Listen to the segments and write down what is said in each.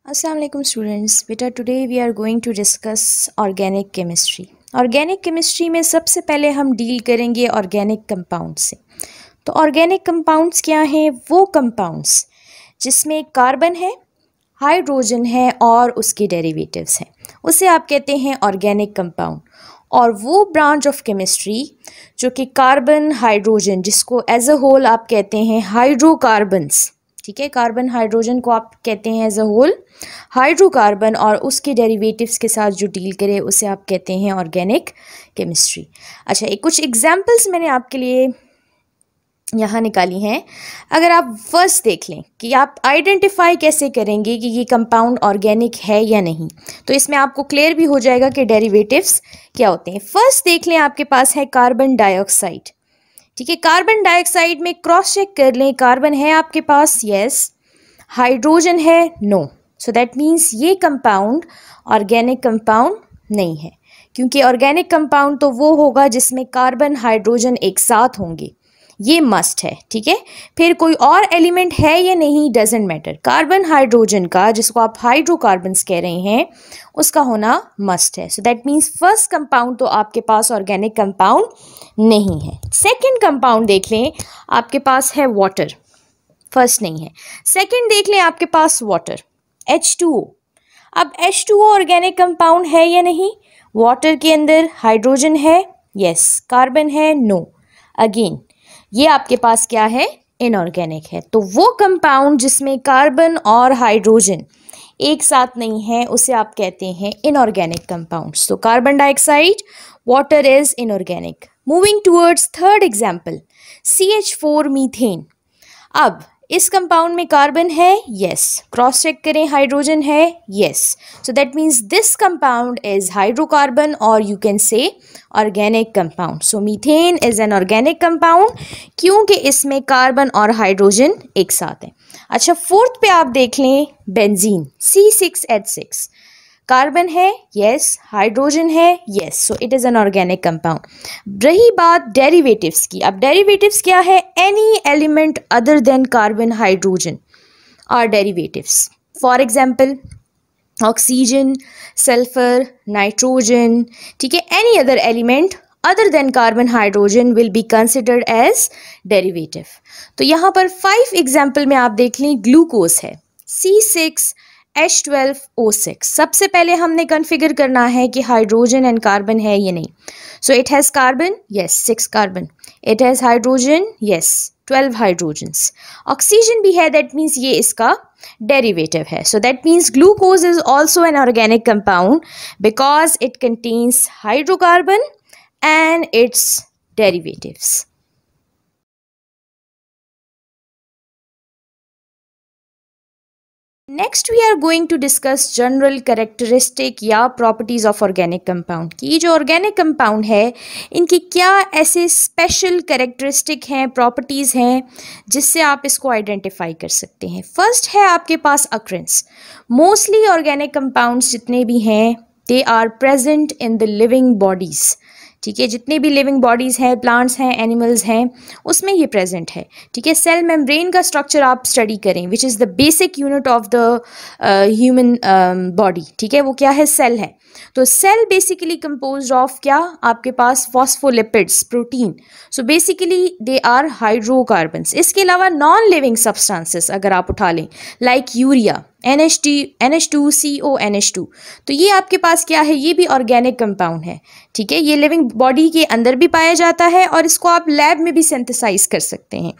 Assalamu alaikum students. बेटा today we are going to discuss organic chemistry. Organic chemistry में सबसे पहले हम डील करेंगे organic compounds से. तो organic compounds क्या हैं? वो compounds जिसमें कार्बन है, हाइड्रोजन है और उसके डेरिवेटिव्स हैं, उसे आप कहते हैं organic compound. और वो ब्रांच ऑफ केमिस्ट्री जो कि कार्बन हाइड्रोजन, जिसको एज अ होल आप कहते हैं हाइड्रोकार्बन्स, ठीक है, कार्बन हाइड्रोजन को आप कहते हैं एज अ होल हाइड्रोकार्बन, और उसके डेरिवेटिव्स के साथ जो डील करे उसे आप कहते हैं ऑर्गेनिक केमिस्ट्री. अच्छा, एक कुछ एग्जांपल्स मैंने आपके लिए यहाँ निकाली हैं. अगर आप फर्स्ट देख लें कि आप आइडेंटिफाई कैसे करेंगे कि ये कंपाउंड ऑर्गेनिक है या नहीं, तो इसमें आपको क्लियर भी हो जाएगा कि डेरिवेटिव्स क्या होते हैं. फर्स्ट देख लें, आपके पास है कार्बन डाइऑक्साइड. ठीक है, कार्बन डाइऑक्साइड में क्रॉस चेक कर लें, कार्बन है आपके पास, यस. हाइड्रोजन है, नो. सो दैट मीन्स ये कंपाउंड ऑर्गेनिक कंपाउंड नहीं है, क्योंकि ऑर्गेनिक कंपाउंड तो वो होगा जिसमें कार्बन हाइड्रोजन एक साथ होंगे, ये मस्ट है. ठीक है, फिर कोई और एलिमेंट है या नहीं डजेंट मैटर, कार्बन हाइड्रोजन का, जिसको आप हाइड्रोकार्बन्स कह रहे हैं, उसका होना मस्ट है. So that means first compound तो आपके पास ऑर्गेनिक कंपाउंड नहीं है. सेकंड कंपाउंड देख लें, आपके पास है वाटर. फर्स्ट नहीं है, सेकंड देख लें, आपके पास वाटर H2O. अब H2O ऑर्गेनिक कंपाउंड है या नहीं? वाटर के अंदर हाइड्रोजन है, यस. कार्बन है, नो. अगेन ये आपके पास क्या है? इनऑर्गेनिक है. तो वो कंपाउंड जिसमें कार्बन और हाइड्रोजन एक साथ नहीं है उसे आप कहते हैं इनऑर्गेनिक कंपाउंड्स. तो carbon dioxide, water is inorganic. Moving towards third example, CH4 methane. अब इस कंपाउंड में कार्बन है, यस. क्रॉस चेक करें, हाइड्रोजन है, yes. So that means this compound is hydrocarbon, और you can say organic compound. So methane is an organic compound क्योंकि इसमें carbon और हाइड्रोजन एक साथ हैं. अच्छा, फोर्थ पे आप देख लें, बेंजीन, C6H6. कार्बन है, यस. हाइड्रोजन है, yes. So it is an organic compound. रही बात डेरिवेटिव्स की. अब डेरिवेटिव्स क्या है? Any element other than carbon hydrogen are derivatives. For example oxygen, sulphur, nitrogen. ठीक है, any other element other than carbon hydrogen will be considered as derivative. तो यहाँ पर 5 एग्जाम्पल में आप देख लें, ग्लूकोज है, C6H12O6. सबसे पहले हमने कन्फिगर करना है कि हाइड्रोजन एंड कार्बन है या नहीं. So it has carbon, yes, 6 carbon. It has hydrogen, yes, 12 hydrogens. Oxygen भी है, दैट मीन्स ये इसका डेरिवेटिव है. So that means glucose is also an organic compound because it contains hydrocarbon and its derivatives. Next we are going to discuss general characteristic या properties of organic compound. कि ये जो organic compound है, इनकी क्या ऐसे special characteristic हैं, properties हैं, जिससे आप इसको identify कर सकते हैं. First है आपके पास occurrence. Mostly organic compounds जितने भी हैं, they are present in the living bodies. ठीक है, जितने भी लिविंग बॉडीज़ हैं, प्लांट्स हैं, एनिमल्स हैं, उसमें ये प्रेजेंट है. ठीक है, सेल मेम्ब्रेन का स्ट्रक्चर आप स्टडी करें, which is the basic unit of the human body. ठीक है, वो क्या है? सेल है. तो सेल बेसिकली कंपोज्ड ऑफ क्या? आपके पास phospholipids, protein. So basically they are hydrocarbons. इसके अलावा नॉन लिविंग सब्सटेंसेस अगर आप उठा लें, लाइक यूरिया, NH2CONH2, तो ये आपके पास क्या है? ये भी ऑर्गेनिक कंपाउंड है. ठीक है, ये लिविंग बॉडी के अंदर भी पाया जाता है और इसको आप लैब में भी सिंथेसाइज कर सकते हैं.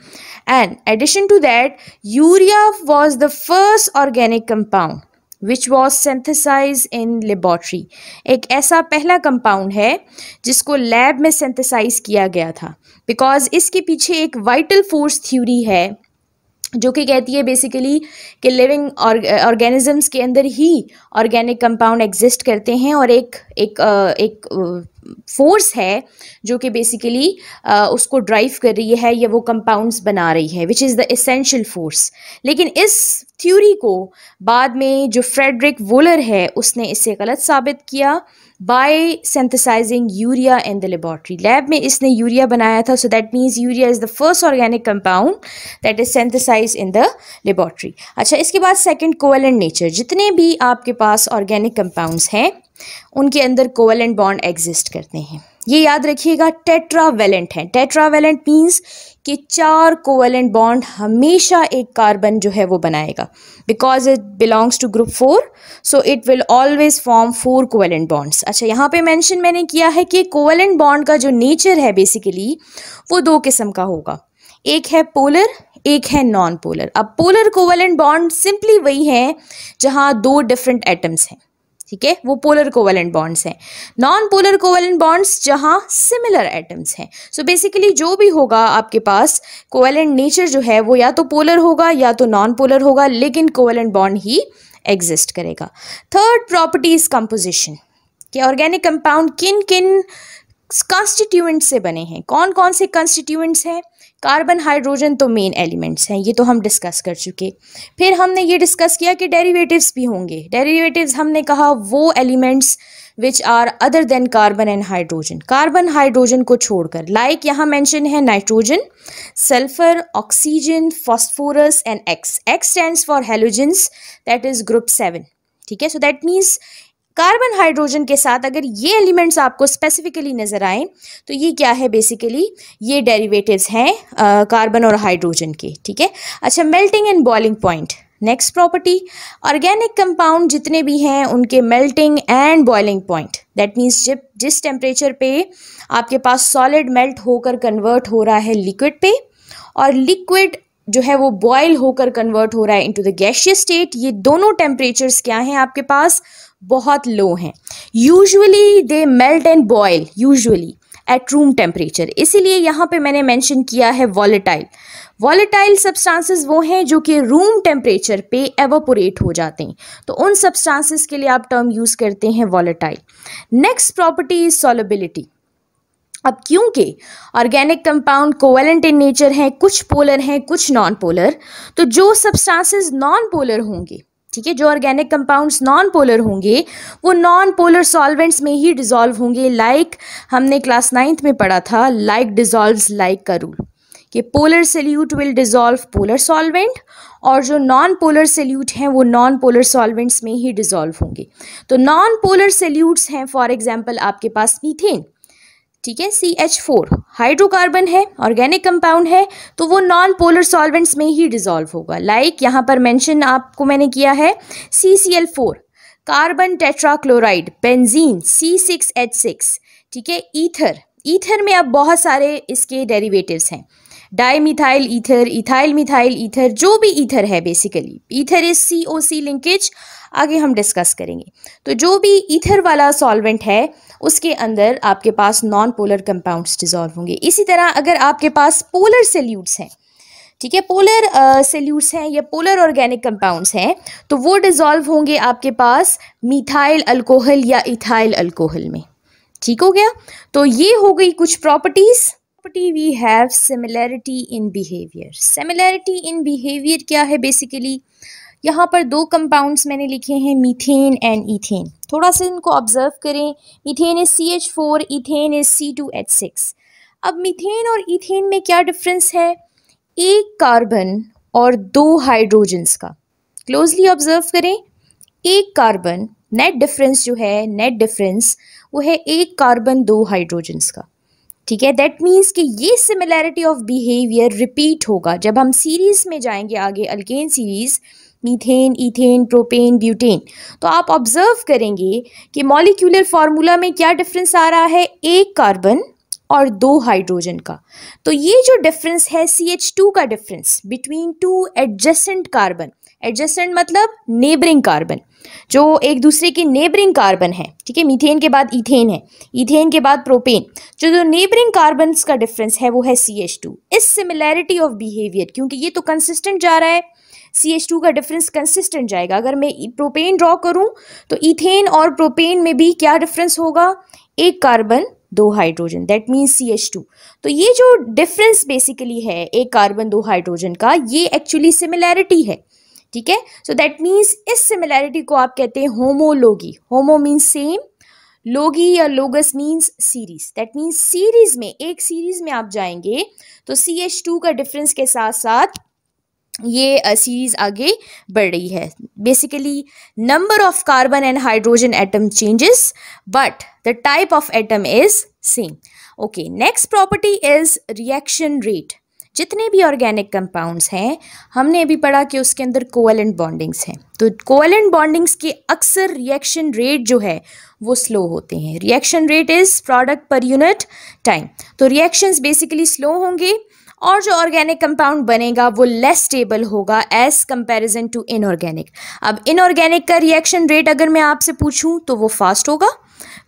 And addition to that, urea was the first organic compound which was synthesize in laboratory. एक ऐसा पहला कंपाउंड है जिसको लैब में सिंथेसाइज किया गया था, बिकॉज इसके पीछे एक वाइटल फोर्स थ्योरी है जो कि कहती है बेसिकली कि लिविंग ऑर्गेनिजम्स के अंदर ही ऑर्गेनिक कंपाउंड एग्जिस्ट करते हैं, और एक फोर्स है जो कि बेसिकली उसको ड्राइव कर रही है या वो कंपाउंड्स बना रही है, which is the essential force. लेकिन इस थ्योरी को बाद में जो फ्रेडरिक वोलर है उसने इसे गलत साबित किया by synthesizing urea in the laboratory. Lab में इसने यूरिया बनाया था, so that means urea is the first organic compound that is synthesize in the laboratory. अच्छा, इसके बाद सेकंड, कोवेलेंट नेचर। जितने भी आपके पास ऑर्गेनिक कंपाउंड्स हैं उनके अंदर कोवेलेंट बॉन्ड एग्जिस्ट करते हैं। ये याद रखिएगा, टेट्रावेलेंट है। टेट्रावेलेंट मीन्स कि 4 कोवेलेंट बॉन्ड हमेशा एक कार्बन जो है वो बनाएगा, because it belongs to group 4, so it will always form 4 covalent bonds. अच्छा, यहाँ पे मेंशन मैंने किया है कि कोवेलेंट बॉन्ड का जो नेचर है बेसिकली वो 2 किस्म का होगा, एक है पोलर, एक है नॉन पोलर। अब पोलर कोवेलेंट बॉन्ड सिंपली वही है जहाँ 2 डिफरेंट एटम्स हैं, ठीक है, वो पोलर कोवेलेंट बॉन्ड्स हैं। नॉन पोलर कोवेलेंट बॉन्ड्स जहाँ सिमिलर एटम्स हैं। सो बेसिकली जो भी होगा आपके पास कोवेलेंट नेचर जो है वो या तो पोलर होगा या तो नॉन पोलर होगा, लेकिन कोवेलेंट बॉन्ड ही एग्जिस्ट करेगा। थर्ड प्रॉपर्टी इज कंपोजिशन, कि ऑर्गेनिक कंपाउंड किन किन कंस्टिट्यूएंट से बने हैं। कौन कौन से कंस्टिट्यूएंट्स हैं? कार्बन, हाइड्रोजन तो मेन एलिमेंट्स हैं, ये तो हम डिस्कस कर चुके। फिर हमने ये डिस्कस किया कि डेरिवेटिव्स भी होंगे। डेरिवेटिव्स हमने कहा वो elements which are other than carbon and hydrogen, carbon hydrogen को छोड़कर, लाइक यहाँ मेंशन है nitrogen, sulphur, oxygen, phosphorus and X. X stands for halogens, that is group 7, ठीक है। So that means carbon hydrogen के साथ अगर ये एलिमेंट्स आपको स्पेसिफिकली नजर आए तो ये क्या है, बेसिकली ये डेरिवेटिव्स हैं कार्बन और हाइड्रोजन के, ठीक है। अच्छा, melting and boiling point, next property. Organic compound जितने भी हैं उनके melting and boiling point, that means जिस टेम्परेचर पे आपके पास सॉलिड मेल्ट होकर कन्वर्ट हो रहा है लिक्विड पे, और लिक्विड जो है वो बॉयल होकर कन्वर्ट हो रहा है इनटू द गैसियस स्टेट, ये दोनों टेम्परेचर्स क्या हैं आपके पास, बहुत लो हैं। Usually they melt and boil usually at room temperature, इसीलिए यहाँ पे मैंने मेंशन किया है वॉलेटाइल। वॉलेटाइल सब्सटेंसेस वो हैं जो कि रूम टेम्परेचर पे एवापोरेट हो जाते हैं, तो उन सब्सटेंसेस के लिए आप टर्म यूज़ करते हैं volatile. Next property is solubility. अब क्योंकि organic compound covalent in nature हैं, कुछ पोलर हैं कुछ नॉन पोलर, तो जो सब्सटेंसेस नॉन पोलर होंगे, ठीक है, जो ऑर्गेनिक कंपाउंड्स नॉन पोलर होंगे वो नॉन पोलर सॉल्वेंट्स में ही डिसॉल्व होंगे। लाइक हमने क्लास 9th में पढ़ा था, लाइक डिसॉल्व्स लाइक का रूल, कि polar solute will dissolve polar solvent, और जो नॉन पोलर सोल्यूट हैं वो नॉन पोलर सॉल्वेंट्स में ही डिसॉल्व होंगे। तो नॉन पोलर सोल्यूट्स हैं फॉर एग्जाम्पल आपके पास मीथेन, ठीक है, CH4 हाइड्रोकार्बन है, ऑर्गेनिक कंपाउंड है, तो वो नॉन पोलर सॉल्वेंट्स में ही डिसॉल्व होगा। लाइक यहाँ पर मेंशन आपको मैंने किया है CCl4, carbon tetrachloride, benzene C6H6, ठीक है, ईथर, ईथर में अब बहुत सारे इसके डेरिवेटिव्स हैं, dimethyl ether, ethyl methyl ether, जो भी ईथर है basically, ether is COC linkage, आगे हम डिस्कस करेंगे। तो जो भी ईथर वाला सॉल्वेंट है उसके अंदर आपके पास नॉन पोलर कंपाउंड्स डिसॉल्व होंगे। इसी तरह अगर आपके पास पोलर सोल्यूट्स हैं, ठीक है, पोलर सोल्यूट्स हैं या पोलर ऑर्गेनिक कंपाउंड्स हैं, तो वो डिसॉल्व होंगे आपके पास मिथाइल अल्कोहल या इथाइल अल्कोहल में, ठीक हो गया। तो ये हो गई कुछ properties. We have similarity in behaviour. Similarity in behaviour क्या है, बेसिकली यहाँ पर 2 कंपाउंड्स मैंने लिखे हैं, मीथेन एंड ईथेन। थोड़ा सा इनको ऑब्जर्व करें, methane is CH4, ethane is C2H6। अब मीथेन और ईथेन में क्या डिफरेंस है, एक कार्बन और 2 हाइड्रोजन्स का। क्लोजली ऑब्जर्व करें, एक कार्बन, नेट डिफरेंस जो है, नेट डिफरेंस वो है एक कार्बन 2 हाइड्रोजन्स का, ठीक है। दैट मीन्स कि ये सिमिलैरिटी ऑफ बिहेवियर रिपीट होगा जब हम सीरीज में जाएंगे आगे, alkane series, methane, ethane, propane, butane. तो आप ऑब्जर्व करेंगे कि मॉलिक्यूलर फार्मूला में क्या डिफरेंस आ रहा है, एक कार्बन और 2 हाइड्रोजन का। तो ये जो डिफरेंस है CH2 का difference between 2 adjacent carbon, adjacent मतलब नेबरिंग कार्बन, जो एक दूसरे के नेबरिंग कार्बन है, ठीक है, मीथेन के बाद ईथेन है, ईथेन के बाद प्रोपेन, जो नेबरिंग कार्बन्स का डिफरेंस है वो है CH2। इस सिमिलैरिटी ऑफ बिहेवियर, क्योंकि ये तो कंसिस्टेंट जा रहा है, CH2 का डिफरेंस कंसिस्टेंट जाएगा। अगर मैं प्रोपेन ड्रॉ करूं तो ईथेन और प्रोपेन में भी क्या डिफरेंस होगा, एक कार्बन दो हाइड्रोजन, दैट मीन्स CH2। तो ये जो डिफरेंस बेसिकली है एक कार्बन दो हाइड्रोजन का, ये एक्चुअली सिमिलैरिटी है, ठीक है। सो दैट मीन्स इस सिमिलैरिटी को आप कहते हैं होमोलोगी। होमो मीन्स सेम, लोगी या logos means series. That means series में, एक सीरीज में आप जाएंगे तो CH2 का डिफरेंस के साथ साथ ये सीरीज आगे बढ़ रही है। Basically number of carbon and hydrogen atom changes but the type of atom is same. Okay, next property is reaction rate. जितने भी ऑर्गेनिक कंपाउंड्स हैं हमने अभी पढ़ा कि उसके अंदर कोवेलेंट बॉन्डिंग्स हैं, तो कोवेलेंट बॉन्डिंग्स के अक्सर रिएक्शन रेट जो है वो स्लो होते हैं। Reaction rate is product per unit time. तो रिएक्शंस बेसिकली स्लो होंगे और जो ऑर्गेनिक कंपाउंड बनेगा वो लेस स्टेबल होगा एज कंपैरिजन टू इनऑर्गेनिक। अब इनऑर्गेनिक का रिएक्शन रेट अगर मैं आपसे पूछूं तो वो फास्ट होगा,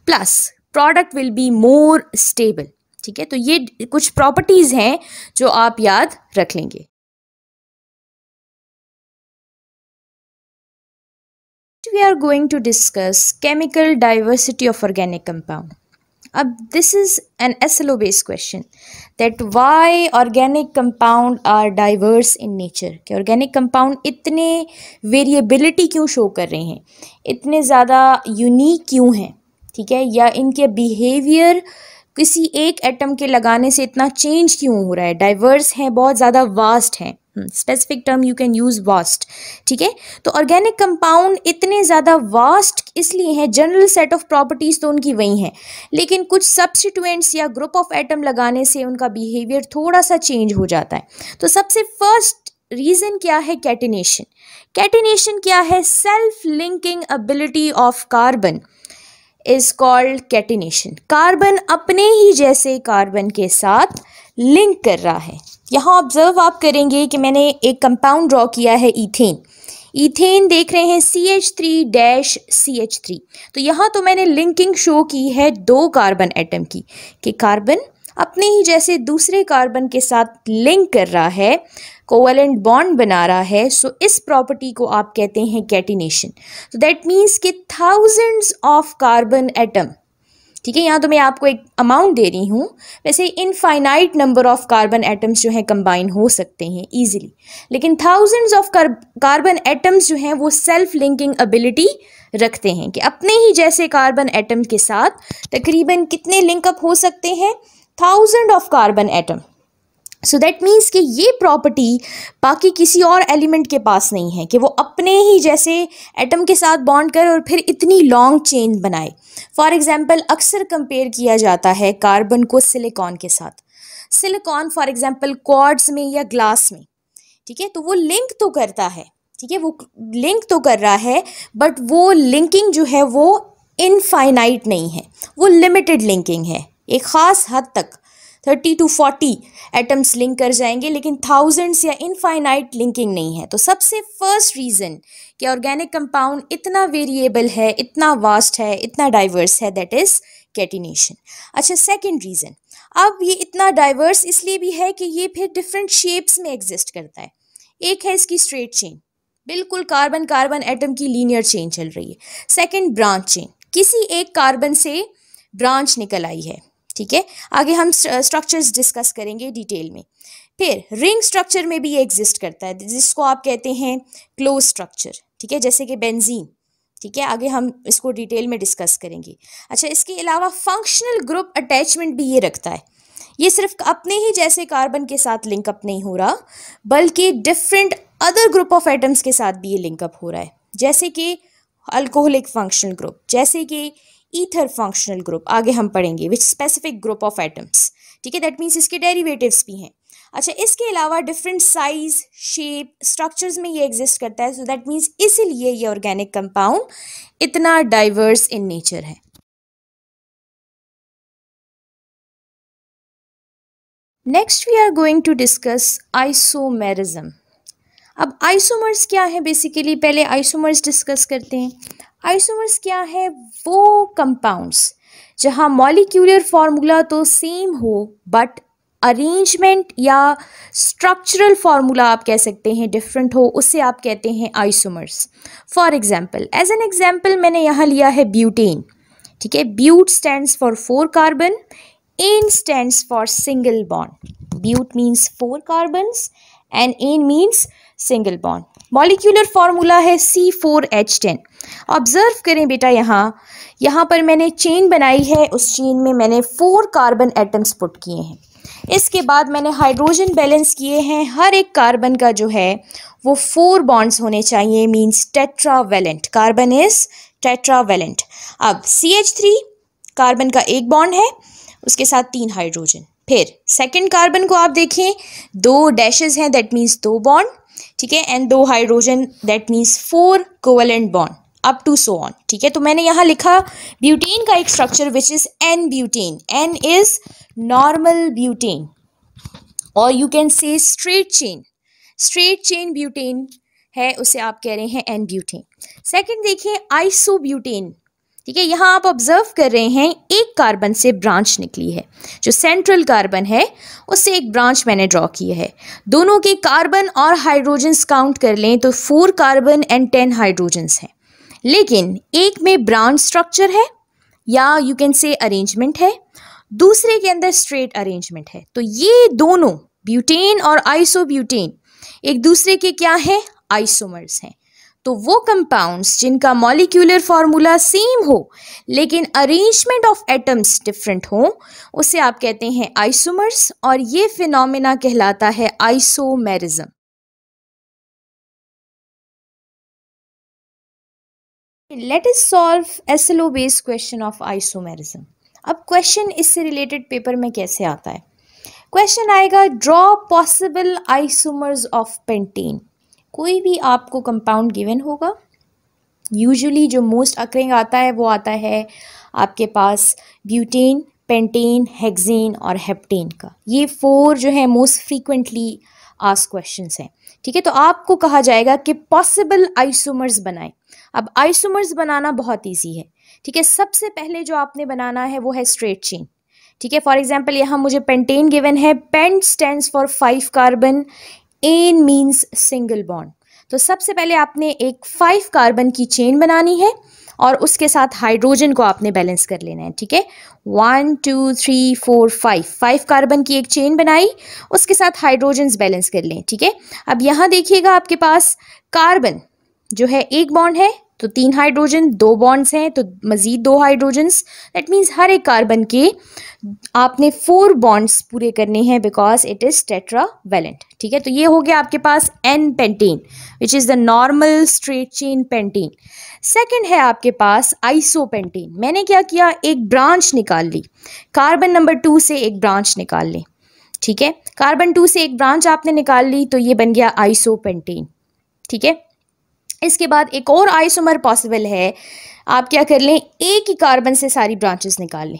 plus product will be more stable, ठीक है। तो ये कुछ प्रॉपर्टीज हैं जो आप याद रख लेंगे। We are going to discuss chemical diversity of organic compound. अब this is an SLO based question that why organic compound are diverse in nature, कि organic compound इतने variability क्यों show कर रहे हैं, इतने ज़्यादा unique क्यों हैं, ठीक है, या इनके behavior किसी एक एटम के लगाने से इतना चेंज क्यों हो रहा है। डाइवर्स हैं, बहुत ज़्यादा वास्ट हैं, specific term you can use vast, ठीक है। तो ऑर्गेनिक कंपाउंड इतने ज़्यादा वास्ट इसलिए हैं, जनरल सेट ऑफ प्रॉपर्टीज़ तो उनकी वही हैं, लेकिन कुछ सब्स्टिट्यूएंट्स या ग्रुप ऑफ एटम लगाने से उनका बिहेवियर थोड़ा सा चेंज हो जाता है। तो सबसे फर्स्ट रीज़न क्या है, कैटिनेशन। कैटिनेशन क्या है, self linking ability of carbon is called catenation. Carbon अपने ही जैसे कार्बन के साथ लिंक कर रहा है। यहाँ ऑब्जर्व आप करेंगे कि मैंने एक कंपाउंड ड्रॉ किया है, ईथेन। ईथेन देख रहे हैं CH3-CH3। तो यहाँ तो मैंने लिंकिंग शो की है दो कार्बन एटम की, कि कार्बन अपने ही जैसे दूसरे कार्बन के साथ लिंक कर रहा है, कोवेलेंट बॉन्ड बना रहा है। सो इस प्रॉपर्टी को आप कहते हैं कैटिनेशन। तो दैट मीन्स कि थाउजेंड्स ऑफ कार्बन एटम, ठीक है, यहाँ तो मैं आपको एक अमाउंट दे रही हूँ, वैसे infinite number of carbon atoms जो हैं कंबाइन हो सकते हैं इजीली, लेकिन थाउजेंड्स ऑफ कार्बन एटम्स जो हैं वो सेल्फ लिंकिंग एबिलिटी रखते हैं कि अपने ही जैसे कार्बन एटम के साथ तकरीबन कितने लिंकअप हो सकते हैं, 1000 of carbon atom. So that means कि ये प्रॉपर्टी बाकी किसी और एलिमेंट के पास नहीं है कि वो अपने ही जैसे एटम के साथ बॉन्ड करे और फिर इतनी लॉन्ग चेन बनाए। फॉर एग्जांपल अक्सर कंपेयर किया जाता है कार्बन को सिलिकॉन के साथ। सिलिकॉन फॉर एग्जांपल क्वार्ट्ज में या ग्लास में, ठीक है, तो वो लिंक तो करता है, ठीक है, वो लिंक तो कर रहा है, बट वो लिंकिंग जो है वो इनफाइनाइट नहीं है, वो लिमिटेड लिंकिंग है। एक ख़ास हद तक 30 to 40 एटम्स लिंक कर जाएंगे, लेकिन थाउजेंड्स या इनफाइनाइट लिंकिंग नहीं है। तो सबसे फर्स्ट रीज़न कि ऑर्गेनिक कंपाउंड इतना वेरिएबल है, इतना वास्ट है, इतना डाइवर्स है, दैट इज़ कैटिनेशन। अच्छा, सेकंड रीज़न, अब ये इतना डाइवर्स इसलिए भी है कि ये फिर डिफरेंट शेप्स में एग्जिस्ट करता है। एक है इसकी स्ट्रेट चेन, बिल्कुल कार्बन कार्बन एटम की लीनियर चेन चल रही है। सेकंड ब्रांच चेन, किसी एक कार्बन से ब्रांच निकल आई है, ठीक है। आगे हम स्ट्रक्चर्स डिस्कस करेंगे डिटेल में। फिर रिंग स्ट्रक्चर में भी ये एग्जिस्ट करता है, जिसको आप कहते हैं क्लोज स्ट्रक्चर, ठीक है, जैसे कि बेंजीन, ठीक है। आगे हम इसको डिटेल में डिस्कस करेंगे। अच्छा, इसके अलावा फंक्शनल ग्रुप अटैचमेंट भी ये रखता है। ये सिर्फ अपने ही जैसे कार्बन के साथ लिंकअप नहीं हो रहा, बल्कि different other group of atoms के साथ भी ये लिंकअप हो रहा है, जैसे कि अल्कोहलिक फंक्शनल ग्रुप, जैसे कि ईथर फंक्शनल ग्रुप, आगे हम पढ़ेंगे विच स्पेसिफिक ग्रुप ऑफ एटम्स, ठीक है। दैट मीन्स इसके डेरिवेटिव्स भी हैं। अच्छा, इसके अलावा डिफरेंट साइज, शेप, स्ट्रक्चर्स में ये एग्जिस्ट करता है। सो दैट मीन्स इसीलिए ये ऑर्गेनिक कंपाउंड इतना डाइवर्स इन नेचर है। Next we are going to discuss isomerism. अब आइसोमर्स क्या है, बेसिकली पहले आइसोमर्स डिस्कस करते हैं। आइसोमर्स क्या है, वो कंपाउंड्स जहाँ मॉलिक्यूलर फार्मूला तो सेम हो बट अरेंजमेंट या स्ट्रक्चरल फार्मूला आप कह सकते हैं डिफरेंट हो, उससे आप कहते हैं isomers. For example, as an example मैंने यहाँ लिया है ब्यूटेन, ठीक है, but stands for 4 carbon, N stands for single bond. But means 4 carbons and N means single bond. Molecular formula है C4H10. ऑब्जर्व करें बेटा, यहाँ पर मैंने चेन बनाई है, उस चेन में मैंने 4 कार्बन एटम्स पुट किए हैं. इसके बाद मैंने हाइड्रोजन बैलेंस किए हैं. हर एक कार्बन का जो है वो 4 बॉन्ड्स होने चाहिए, means tetravalent. Carbon is tetravalent. अब CH3 कार्बन का एक बॉन्ड है, उसके साथ 3 हाइड्रोजन. फिर सेकंड कार्बन को आप देखें, 2 डैशेस हैं, दैट मीन्स 2 बॉन्ड. ठीक है, and 2 hydrogen, that means 4 covalent bond up to so on. ठीक है, तो मैंने यहाँ लिखा ब्यूटेन का एक structure which is n butane. N is normal butane और you can say straight chain. Straight chain butane है, उसे आप कह रहे हैं एन ब्यूटेन. सेकंड देखिए आइसोब्यूटेन. ठीक है, यहाँ आप ऑब्जर्व कर रहे हैं एक कार्बन से ब्रांच निकली है, जो सेंट्रल कार्बन है उससे एक ब्रांच मैंने ड्रॉ की है. दोनों के कार्बन और हाइड्रोजन्स काउंट कर लें तो 4 कार्बन एंड 10 हाइड्रोजन्स हैं, लेकिन एक में ब्रांच स्ट्रक्चर है या यू कैन से अरेंजमेंट है, दूसरे के अंदर स्ट्रेट अरेंजमेंट है. तो ये दोनों ब्यूटेन और आइसोब्यूटेन एक दूसरे के क्या है, आइसोमर्स हैं. तो वो कंपाउंड्स जिनका मॉलिक्यूलर फॉर्मूला सेम हो लेकिन अरेंजमेंट ऑफ एटम्स डिफरेंट हो, उसे आप कहते हैं आइसोमर्स, और ये फिनोमेना कहलाता है isomerism. Let us solve SLO based question of isomerism. अब क्वेश्चन इससे रिलेटेड पेपर में कैसे आता है? क्वेश्चन आएगा draw possible isomers of pentane. कोई भी आपको कंपाउंड गिवन होगा, यूजुअली जो मोस्ट अकरिंग आता है वो आता है आपके पास ब्यूटेन, पेंटेन, हेक्सेन और हेप्टेन का. ये 4 जो है मोस्ट फ्रीक्वेंटली आस्क्ड क्वेश्चंस हैं. ठीक है, तो आपको कहा जाएगा कि पॉसिबल आइसोमर्स बनाएं. अब आइसोमर्स बनाना बहुत ईजी है. ठीक है, सबसे पहले जो आपने बनाना है वो है स्ट्रेट चेन. ठीक है, फॉर एग्जांपल यहाँ मुझे पेंटेन गिवन है. Pent stands for 5 carbon, N means single bond. तो सबसे पहले आपने एक 5 कार्बन की चेन बनानी है और उसके साथ हाइड्रोजन को आपने बैलेंस कर लेना है. ठीक है, 1 2 3 4 5 कार्बन की एक चेन बनाई, उसके साथ हाइड्रोजन्स बैलेंस कर लें. ठीक है, अब यहाँ देखिएगा आपके पास कार्बन जो है एक बॉन्ड है तो 3 हाइड्रोजन, 2 बॉन्ड्स हैं तो मजीद 2 हाइड्रोजन्स. दैट मीन्स हर एक कार्बन के आपने 4 बॉन्ड्स पूरे करने हैं बिकॉज इट इज टेट्रावेलेंट. ठीक है, तो ये हो गया आपके पास n pentane which is the normal straight chain pentane. Second है आपके पास आइसोपेंटेन. मैंने क्या किया, एक ब्रांच निकाल ली, कार्बन नंबर 2 से एक ब्रांच निकाल ली. ठीक है, कार्बन 2 से एक ब्रांच आपने निकाल ली तो ये बन गया आइसोपेंटेन. ठीक है, इसके बाद एक और आइसोमर पॉसिबल है. आप क्या कर लें, एक ही कार्बन से सारी ब्रांचेस निकाल लें.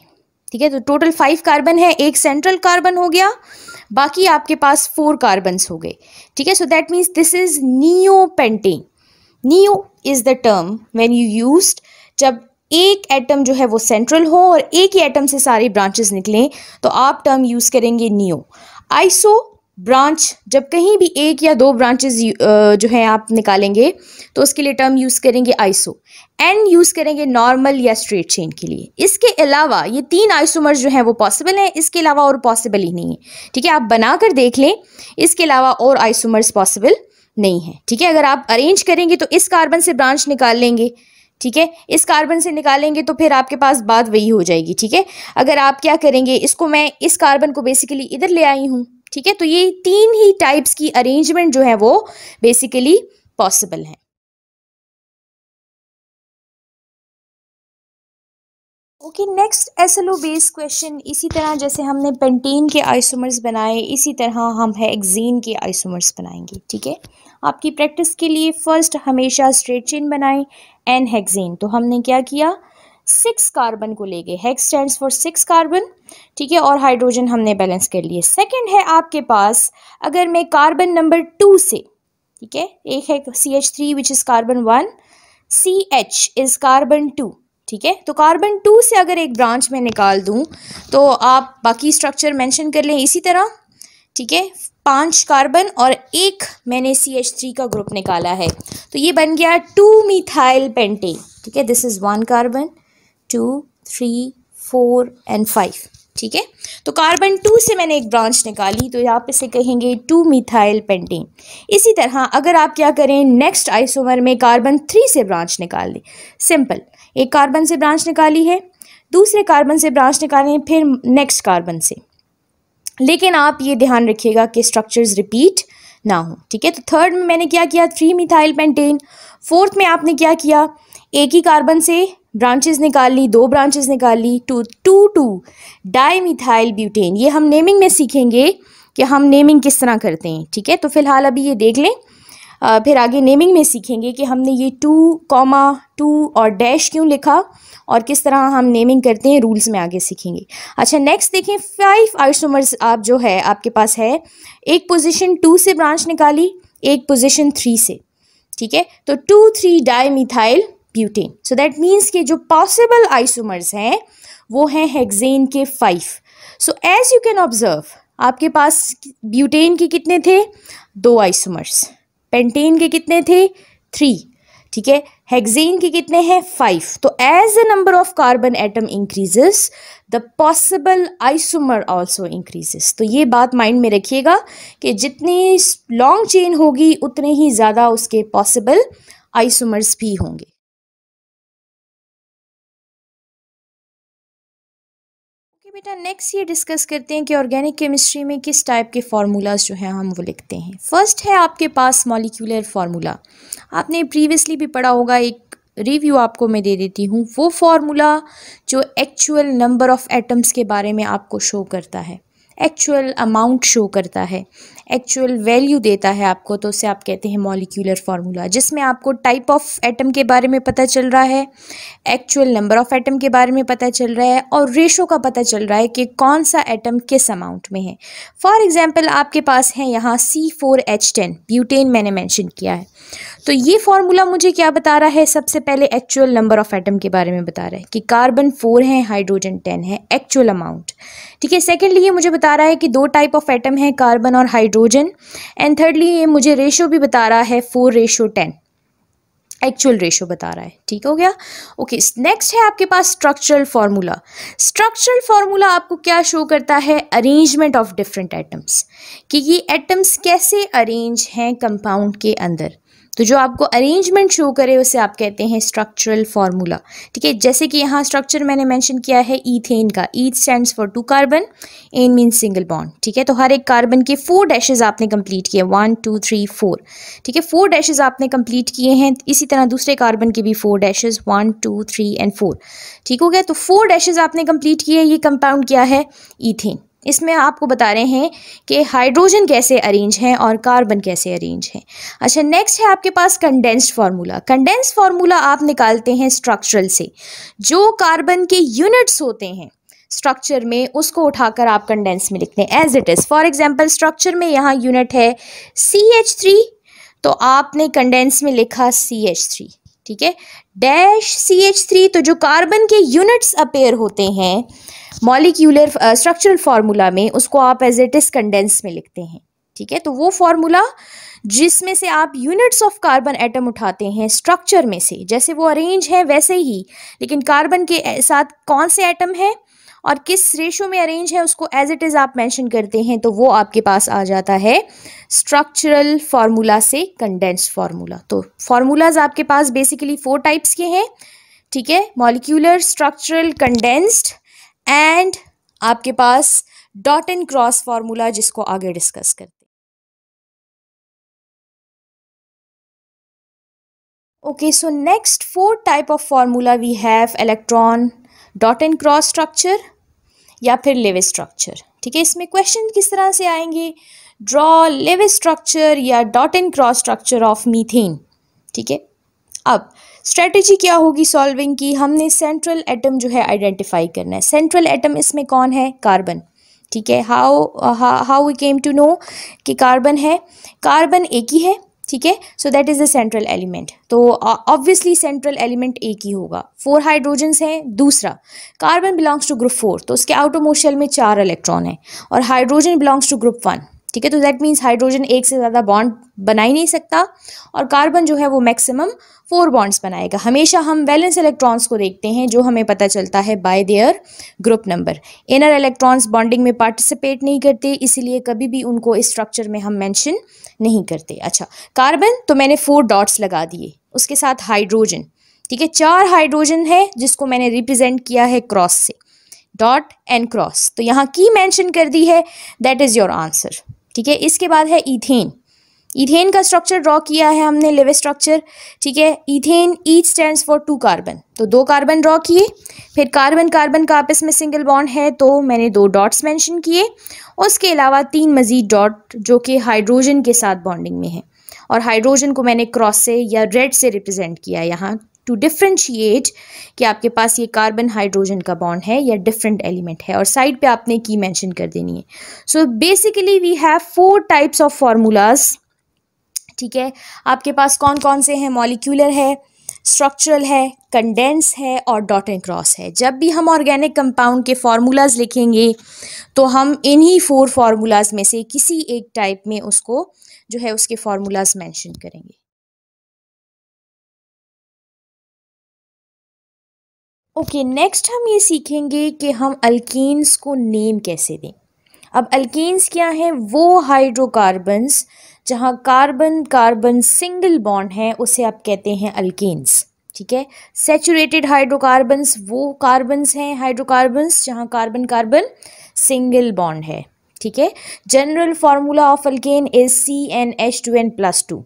ठीक है, तो टोटल 5 कार्बन है, एक सेंट्रल कार्बन हो गया, बाकी आपके पास 4 कार्बन्स हो गए. ठीक है, so that means this is neopentane. Neo is the term when you used जब एक एटम जो है वो सेंट्रल हो और एक ही एटम से सारी ब्रांचेस निकलें तो आप टर्म यूज करेंगे नियो. आइसो ब्रांच जब कहीं भी एक या 2 ब्रांचेस जो है आप निकालेंगे तो उसके लिए टर्म यूज़ करेंगे आइसो. एन यूज़ करेंगे नॉर्मल या स्ट्रेट चेन के लिए. इसके अलावा ये 3 आइसोमर्स जो हैं वो पॉसिबल हैं, इसके अलावा और पॉसिबल ही नहीं है. ठीक है, आप बनाकर देख लें, इसके अलावा और आइसोमर्स पॉसिबल नहीं है. ठीक है, अगर आप अरेंज करेंगे तो इस कार्बन से ब्रांच निकाल लेंगे. ठीक है, इस कार्बन से निकालेंगे तो फिर आपके पास बात वही हो जाएगी. ठीक है, अगर आप क्या करेंगे, इसको मैं इस कार्बन को बेसिकली इधर ले आई हूँ. ठीक है, तो ये 3 ही टाइप्स की अरेंजमेंट जो है वो बेसिकली पॉसिबल है. Okay, next SLO based question. इसी तरह जैसे हमने पेंटेन के आइसोमर्स बनाए, इसी तरह हम हेक्सेन के आइसोमर्स बनाएंगे. ठीक है, आपकी प्रैक्टिस के लिए फर्स्ट हमेशा स्ट्रेट चेन बनाएं एन हेक्सेन. तो हमने क्या किया, 6 कार्बन को ले गए, हेक्स स्टैंड्स फॉर 6 कार्बन. ठीक है, और हाइड्रोजन हमने बैलेंस कर लिए. सेकंड है आपके पास, अगर मैं कार्बन नंबर 2 से, ठीक है, एक है CH3 which is carbon 1, CH is carbon 2. ठीक है, तो कार्बन 2 से अगर एक ब्रांच में निकाल दूं तो आप बाकी स्ट्रक्चर मेंशन कर लें इसी तरह. ठीक है, 5 कार्बन और एक मैंने CH3 का ग्रुप निकाला है तो ये बन गया 2 मिथाइल पेंटेन. ठीक है, दिस इज 1 कार्बन, 2 3, 4 एंड 5। ठीक है, तो कार्बन 2 से मैंने एक ब्रांच निकाली, तो यहाँ पे से कहेंगे 2 मिथाइल पेंटेन। इसी तरह अगर आप क्या करें, नेक्स्ट आइसोमर में कार्बन 3 से ब्रांच निकाल दें। सिंपल, एक कार्बन से ब्रांच निकाली है, दूसरे कार्बन से ब्रांच निकालें, फिर नेक्स्ट कार्बन से। लेकिन आप ये ध्यान रखिएगा कि स्ट्रक्चर्स रिपीट ना हो। ठीक है, तो थर्ड में मैंने क्या किया, 3 मिथाइल पेंटेन। फोर्थ में आपने क्या किया, एक ही कार्बन से ब्रांचेस निकाल ली, 2 ब्रांचेस निकाल ली, 2 डाई मिथाइल ब्यूटेन। ये हम नेमिंग में सीखेंगे कि हम नेमिंग किस तरह करते हैं। ठीक है, तो फिलहाल अभी ये देख लें, फिर आगे नेमिंग में सीखेंगे कि हमने ये 2, और डैश क्यों लिखा और किस तरह हम नेमिंग करते हैं, रूल्स में आगे सीखेंगे। अच्छा, नेक्स्ट देखें, 5 आइसोमर्स आप जो है आपके पास है, एक पोजीशन 2 से ब्रांच निकाली, एक पोजीशन 3 से। ठीक है, तो 2,3 dimethyl butane. So that means कि जो पॉसिबल आइसोमर्स हैं वो हैं हेक्सेन के 5। So as you can observe, आपके पास ब्यूटेन के कितने थे, 2 आइसोमर्स, पेंटेन के कितने थे, 3। ठीक है, हेक्सेन के कितने हैं, 5। तो as the number of carbon atom increases, the possible isomer also increases. तो ये बात माइंड में रखिएगा कि जितनी लॉन्ग चेन होगी उतने ही ज़्यादा उसके पॉसिबल आइसोमर्स भी होंगे। बेटा, नेक्स्ट ये डिस्कस करते हैं कि ऑर्गेनिक केमिस्ट्री में किस टाइप के फार्मूलाज जो हैं हम वो लिखते हैं। फर्स्ट है आपके पास मॉलिक्यूलर फार्मूला। आपने प्रीवियसली भी पढ़ा होगा, एक रिव्यू आपको मैं दे देती हूँ। वो फार्मूला जो एक्चुअल नंबर ऑफ एटम्स के बारे में आपको शो करता है, एक्चुअल अमाउंट शो करता है, एक्चुअल वैल्यू देता है आपको, तो उसे आप कहते हैं मॉलिक्यूलर फार्मूला, जिसमें आपको टाइप ऑफ एटम के बारे में पता चल रहा है, एक्चुअल नंबर ऑफ एटम के बारे में पता चल रहा है, और रेशो का पता चल रहा है कि कौन सा एटम किस अमाउंट में है। फॉर एग्जांपल आपके पास है यहाँ C4H10 ब्यूटेन मैंने मेंशन किया है, तो ये फार्मूला मुझे क्या बता रहा है, सबसे पहले एक्चुअल नंबर ऑफ एटम के बारे में बता रहा है कि कार्बन 4 है, हाइड्रोजन 10 है, एक्चुअल अमाउंट। ठीक है, सेकेंडली ये मुझे बता रहा है कि 2 टाइप ऑफ एटम है, कार्बन और हाइड्रोजन। एंड थर्डली ये मुझे रेशो भी बता रहा है, 4:10 एक्चुअल रेशो बता रहा है। ठीक हो गया, ओके। नेक्स्ट है आपके पास स्ट्रक्चरल फार्मूला। स्ट्रक्चरल फार्मूला आपको क्या शो करता है, अरेंजमेंट ऑफ डिफरेंट एटम्स, कि ये एटम्स कैसे अरेंज हैं कंपाउंड के अंदर। तो जो आपको अरेंजमेंट शो करे उसे आप कहते हैं स्ट्रक्चरल फार्मूला। ठीक है, जैसे कि यहाँ स्ट्रक्चर मैंने मेंशन किया है ईथेन का, eth stands for 2 carbon, N means single bond. ठीक है, तो हर एक कार्बन के 4 डैशेज आपने कंप्लीट किए, 1 2 3 4। ठीक है, 4 डैशेज आपने कंप्लीट किए हैं। इसी तरह दूसरे कार्बन के भी 4 डैशेज, 1 2 3 एंड 4। ठीक हो गया, तो 4 डैशेज आपने कंप्लीट किए। ये कंपाउंड क्या है, ईथेन। इसमें आपको बता रहे हैं कि हाइड्रोजन कैसे अरेंज हैं और कार्बन कैसे अरेंज हैं। अच्छा, नेक्स्ट है आपके पास कंडेंस्ड फार्मूला। कंडेंस्ड फार्मूला आप निकालते हैं स्ट्रक्चरल से, जो कार्बन के यूनिट्स होते हैं स्ट्रक्चर में उसको उठाकर आप कंडेंस में लिखते हैं as it is. For example structure में यहाँ यूनिट है CH3, तो आपने कंडेंस में लिखा CH3। ठीक है, डैश CH3, तो जो कार्बन के यूनिट्स अपेयर होते हैं मॉलिक्यूलर स्ट्रक्चरल फार्मूला में, उसको आप एज इट इज कंडेंस में लिखते हैं। ठीक है, तो वो फार्मूला जिसमें से आप यूनिट्स ऑफ कार्बन एटम उठाते हैं स्ट्रक्चर में से, जैसे वो अरेंज है वैसे ही, लेकिन कार्बन के साथ कौन से एटम है और किस रेशो में अरेंज है उसको एज इट इज़ आप मेंशन करते हैं, तो वो आपके पास आ जाता है स्ट्रक्चरल फार्मूला से कंडेंस्ड फार्मूला। तो फार्मूलाज आपके पास बेसिकली 4 टाइप्स के हैं। ठीक है, मॉलिक्यूलर, स्ट्रक्चरल, कंडेंस्ड एंड आपके पास डॉट एंड क्रॉस फार्मूला, जिसको आगे डिस्कस करते हैं। Okay, so next 4 type of formula we have electron, dot and cross structure या फिर लेविस स्ट्रक्चर। ठीक है, इसमें क्वेश्चन किस तरह से आएंगे, ड्रॉ लेविस स्ट्रक्चर या dot and cross structure of methane. ठीक है, अब स्ट्रेटजी क्या होगी सॉल्विंग की, हमने सेंट्रल एटम जो है आइडेंटिफाई करना है। सेंट्रल एटम इसमें कौन है, कार्बन। ठीक है, how we came to know कि कार्बन है, कार्बन एक ही है। ठीक है, so that is the central element, तो ऑब्वियसली सेंट्रल एलिमेंट एक ही होगा। 4 हाइड्रोजन्स हैं। दूसरा, कार्बन बिलोंग्स टू ग्रुप 4, तो उसके आउटरमोस्ट शेल में 4 इलेक्ट्रॉन है, और हाइड्रोजन बिलोंग्स टू ग्रुप 1, ठीक है। तो दैट मीन्स हाइड्रोजन एक से ज़्यादा बॉन्ड बना ही नहीं सकता और कार्बन जो है वो मैक्सिमम 4 बॉन्ड्स बनाएगा। हमेशा हम वैलेंस इलेक्ट्रॉन्स को देखते हैं जो हमें पता चलता है bye there group number. Inner electrons bonding में पार्टिसिपेट नहीं करते, इसीलिए कभी भी उनको इस स्ट्रक्चर में हम मेंशन नहीं करते। अच्छा, कार्बन तो मैंने 4 डॉट्स लगा दिए, उसके साथ हाइड्रोजन, ठीक है, 4 हाइड्रोजन है जिसको मैंने रिप्रेजेंट किया है क्रॉस से, डॉट एंड क्रॉस, तो यहाँ की मेंशन कर दी है, दैट इज योर आंसर। ठीक है। इसके बाद है इथेन। इथेन का स्ट्रक्चर ड्रॉ किया है हमने, लिव स्ट्रक्चर, ठीक है। Ethane each stands for 2 carbon, तो 2 कार्बन ड्रॉ किए। फिर कार्बन कार्बन का आपस में सिंगल बॉन्ड है तो मैंने 2 डॉट्स मेंशन किए। उसके अलावा 3 मजीद डॉट जो कि हाइड्रोजन के साथ बॉन्डिंग में है, और हाइड्रोजन को मैंने क्रॉस से या रेड से रिप्रेजेंट किया यहाँ टू डिफ्रेंशिएट कि आपके पास ये कार्बन हाइड्रोजन का बॉन्ड है या डिफरेंट एलिमेंट है, और साइड पे आपने की मेंशन कर देनी है। So basically we have 4 types of formulas. ठीक है। आपके पास कौन कौन से हैं? मॉलिक्यूलर है, स्ट्रक्चरल है, कंडेंस है और डॉट एंड क्रॉस है। जब भी हम ऑर्गेनिक कंपाउंड के फार्मूलाज लिखेंगे तो हम इन्हीं 4 फार्मूलाज में से किसी एक टाइप में उसको जो है उसके फार्मूलाज मेंशन करेंगे। ओके, नेक्स्ट हम ये सीखेंगे कि हम अल्केन्स को नेम कैसे दें। अब अल्केन्स क्या हैं? वो हाइड्रोकार्बन्स जहाँ कार्बन कार्बन सिंगल बॉन्ड है उसे आप कहते हैं अल्केन्स। ठीक है। सैचुरेटेड हाइड्रोकार्बन्स वो कार्बन्स हैं, हाइड्रोकार्बन्स जहाँ कार्बन कार्बन सिंगल बॉन्ड है। ठीक है। General formula of alkane is CnH2n+2।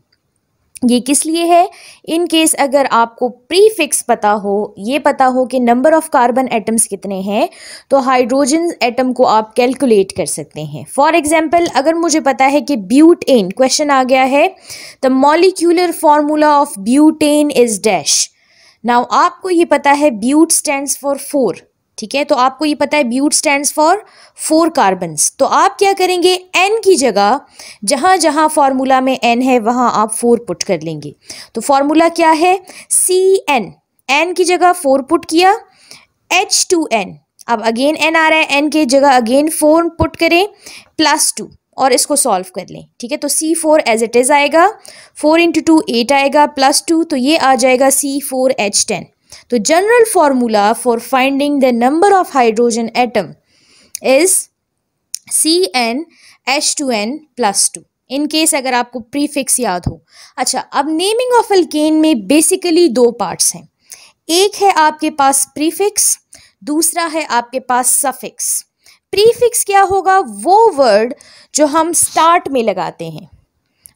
ये किस लिए है? इन केस अगर आपको प्रीफिक्स पता हो, ये पता हो कि नंबर ऑफ कार्बन एटम्स कितने हैं, तो हाइड्रोजन एटम को आप कैलकुलेट कर सकते हैं। फॉर एग्जांपल, अगर मुझे पता है कि ब्यूटेन, क्वेश्चन आ गया है the molecular formula of butane is dash. Now आपको ये पता है ब्यूट स्टैंड्स फॉर 4, ठीक है, तो आपको ये पता है ब्यूट स्टैंड्स फॉर 4 कार्बन्स। तो आप क्या करेंगे? एन की जगह जहाँ जहाँ फार्मूला में एन है वहाँ आप 4 पुट कर लेंगे। तो फार्मूला क्या है? CN, एन की जगह 4 पुट किया, H2n, अब अगेन एन आ रहा है, एन की जगह अगेन 4 पुट करें, +2 और इसको सॉल्व कर लें। ठीक है। तो C4 एज इट इज़ आएगा, 4 × 2 8 आएगा, +2 तो ये आ जाएगा C4H10। तो general formula for finding the number of hydrogen atom is CnH2n+2, in case अगर आपको प्रीफिक्स याद हो। अच्छा, अब नेमिंग ऑफ अल्केन में बेसिकली 2 पार्ट्स हैं। एक है आपके पास प्रीफिक्स, दूसरा है आपके पास सफिक्स। प्रीफिक्स क्या होगा? वो वर्ड जो हम स्टार्ट में लगाते हैं,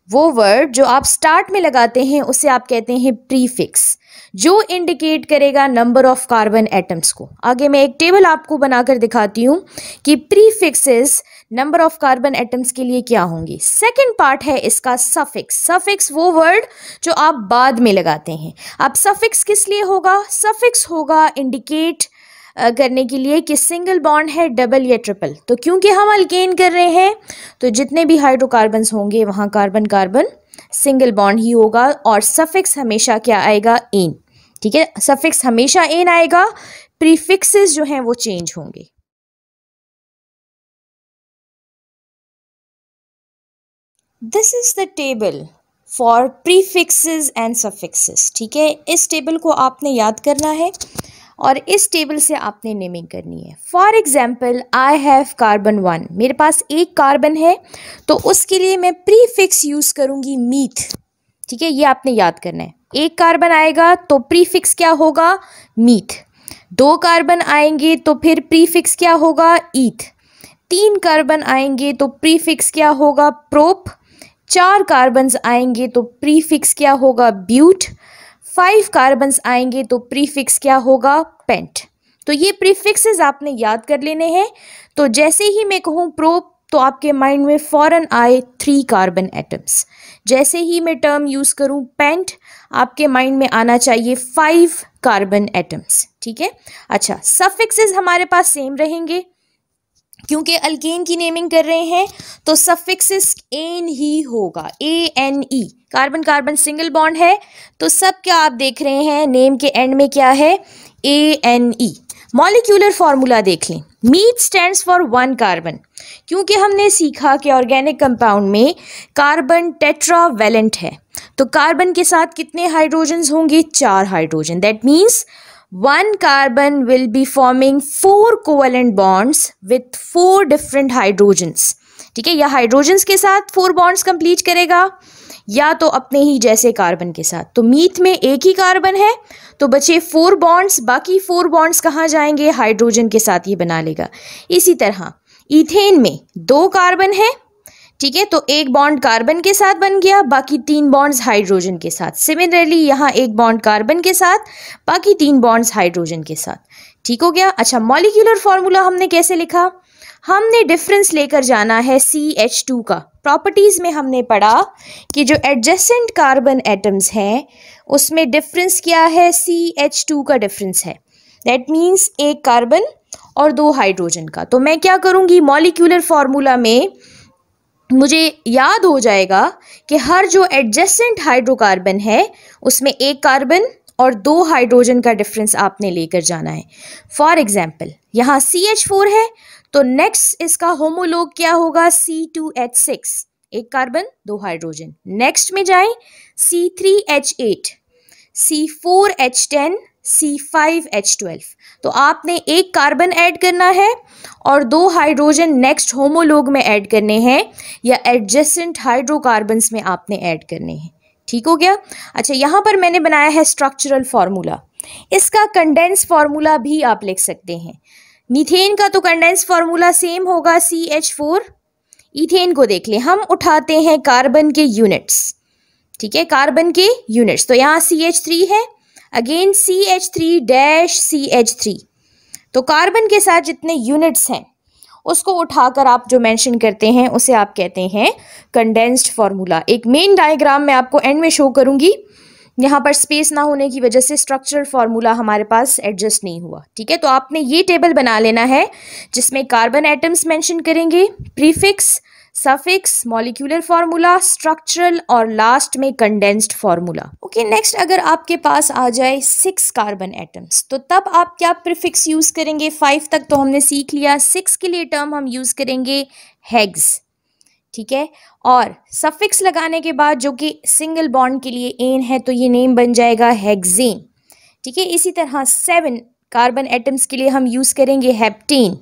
वो वर्ड जो आप स्टार्ट में लगाते हैं उसे आप कहते हैं प्रीफिक्स, जो इंडिकेट करेगा नंबर ऑफ कार्बन एटम्स को। आगे मैं एक टेबल आपको बनाकर दिखाती हूँ कि prefixes number of carbon atoms के लिए क्या होंगे। सेकंड पार्ट है इसका सफिक्स। सफिक्स वो वर्ड जो आप बाद में लगाते हैं। अब सफिक्स किस लिए होगा? सफिक्स होगा इंडिकेट करने के लिए कि सिंगल बॉन्ड है, डबल या ट्रिपल। तो क्योंकि हम अल्केन कर रहे हैं तो जितने भी हाइड्रोकार्बन्स होंगे वहाँ कार्बन कार्बन सिंगल बॉन्ड ही होगा, और सफिक्स हमेशा क्या आएगा? एन। ठीक है, सफिक्स हमेशा एन आएगा, प्रीफिक्सेस जो हैं वो चेंज होंगे। This is the table for prefixes and suffixes. ठीक है, इस टेबल को आपने याद करना है और इस टेबल से आपने नेमिंग करनी है। For example, I have carbon 1, मेरे पास एक कार्बन है तो उसके लिए मैं प्रीफिक्स यूज करूंगी मीथ। ठीक है, ये आपने याद करना है। एक कार्बन आएगा तो प्रीफिक्स क्या होगा? मीथ। 2 कार्बन आएंगे तो फिर प्रीफिक्स क्या होगा? ईथ। 3 कार्बन आएंगे तो प्रीफिक्स क्या होगा? प्रोप। 4 कार्बन्स आएंगे तो प्रीफिक्स क्या होगा? ब्यूट। 5 कार्बन्स आएंगे तो प्रीफिक्स क्या होगा? पेंट। तो ये प्रीफिक्सेस आपने याद कर लेने हैं। तो जैसे ही मैं कहूँ प्रोप तो आपके माइंड में फौरन आए 3 कार्बन एटम्स। जैसे ही मैं टर्म यूज करूँ पेंट, आपके माइंड में आना चाहिए 5 कार्बन एटम्स। ठीक है। अच्छा, सफिक्सेस हमारे पास सेम रहेंगे क्योंकि अल्केन की नेमिंग कर रहे हैं, तो सफिक्सेस एन ही होगा, ANE। Carbon carbon single bond है तो सब क्या आप देख रहे हैं, नेम के एंड में क्या है? ANE। मॉलिक्यूलर फॉर्मूला देख लें। मीथ स्टैंड्स फॉर 1 कार्बन, क्योंकि हमने सीखा कि ऑर्गेनिक कंपाउंड में कार्बन टेट्रावेलेंट है, तो कार्बन के साथ कितने हाइड्रोजन्स होंगे? 4 hydrogen. That means 1 carbon will be forming 4 covalent bonds with 4 different hydrogens. ठीक है, या हाइड्रोजन्स के साथ 4 बॉन्ड्स कंप्लीट करेगा या तो अपने ही जैसे कार्बन के साथ। तो मीथ में एक ही कार्बन है तो बचे 4 बॉन्ड्स, बाकी 4 बॉन्ड्स कहाँ जाएंगे? हाइड्रोजन के साथ ये बना लेगा। इसी तरह इथेन में 2 कार्बन है, ठीक है, तो एक बॉन्ड कार्बन के साथ बन गया, बाकी 3 बॉन्ड्स हाइड्रोजन के साथ। सिमिलरली यहाँ एक बॉन्ड कार्बन के साथ, बाकी 3 बॉन्ड्स हाइड्रोजन के साथ। ठीक हो गया। अच्छा, मॉलिक्यूलर फॉर्मूला हमने कैसे लिखा? हमने डिफरेंस लेकर जाना है CH2 का। प्रॉपर्टीज में हमने पढ़ा कि जो एडजेसेंट कार्बन एटम्स हैं उसमें डिफरेंस क्या है? CH2 का डिफरेंस है। दैट मीन्स एक कार्बन और 2 हाइड्रोजन का। तो मैं क्या करूंगी? मॉलिक्यूलर फॉर्मूला में मुझे याद हो जाएगा कि हर जो एडजेसेंट हाइड्रोकार्बन है उसमें एक कार्बन और 2 हाइड्रोजन का डिफरेंस आपने लेकर जाना है। फॉर एग्जाम्पल यहाँ CH4 है तो नेक्स्ट इसका होमोलोग क्या होगा? C2H6, एक कार्बन 2 हाइड्रोजन। नेक्स्ट में जाएं C3H8, C4H10, C5H12। तो आपने एक कार्बन ऐड करना है और 2 हाइड्रोजन नेक्स्ट होमोलोग में ऐड करने हैं या एडजेसेंट हाइड्रोकार्बन्स में आपने ऐड करने हैं। ठीक हो गया। अच्छा, यहाँ पर मैंने बनाया है स्ट्रक्चरल फॉर्मूला। इसका कंडेंस फॉर्मूला भी आप लिख सकते हैं। मीथेन का तो कंडेंस फॉर्मूला सेम होगा CH4। इथेन को देख लें, हम उठाते हैं कार्बन के यूनिट्स। ठीक है, कार्बन के यूनिट्स, तो यहाँ CH3 है, अगेन CH3-CH3। तो कार्बन के साथ जितने यूनिट्स हैं उसको उठाकर आप जो मेंशन करते हैं उसे आप कहते हैं कंडेंस्ड फॉर्मूला। एक मेन डायग्राम मैं आपको एंड में शो करूंगी। यहाँ पर स्पेस ना होने की वजह से स्ट्रक्चरल फॉर्मूला हमारे पास एडजस्ट नहीं हुआ। ठीक है, तो आपने ये टेबल बना लेना है जिसमें कार्बन एटम्स मेंशन करेंगे, prefix, suffix, molecular formula, structural और लास्ट में कंडेंस्ड फार्मूला। ओके, नेक्स्ट अगर आपके पास आ जाए 6 कार्बन एटम्स तो तब आप क्या प्रीफिक्स यूज करेंगे? 5 तक तो हमने सीख लिया। 6 के लिए टर्म हम यूज करेंगे हेक्स। ठीक है, और सफिक्स लगाने के बाद जो कि सिंगल बॉन्ड के लिए एन है तो ये नेम बन जाएगा हेक्सेन। ठीक है, इसी तरह 7 कार्बन एटम्स के लिए हम यूज करेंगे हेप्टेन।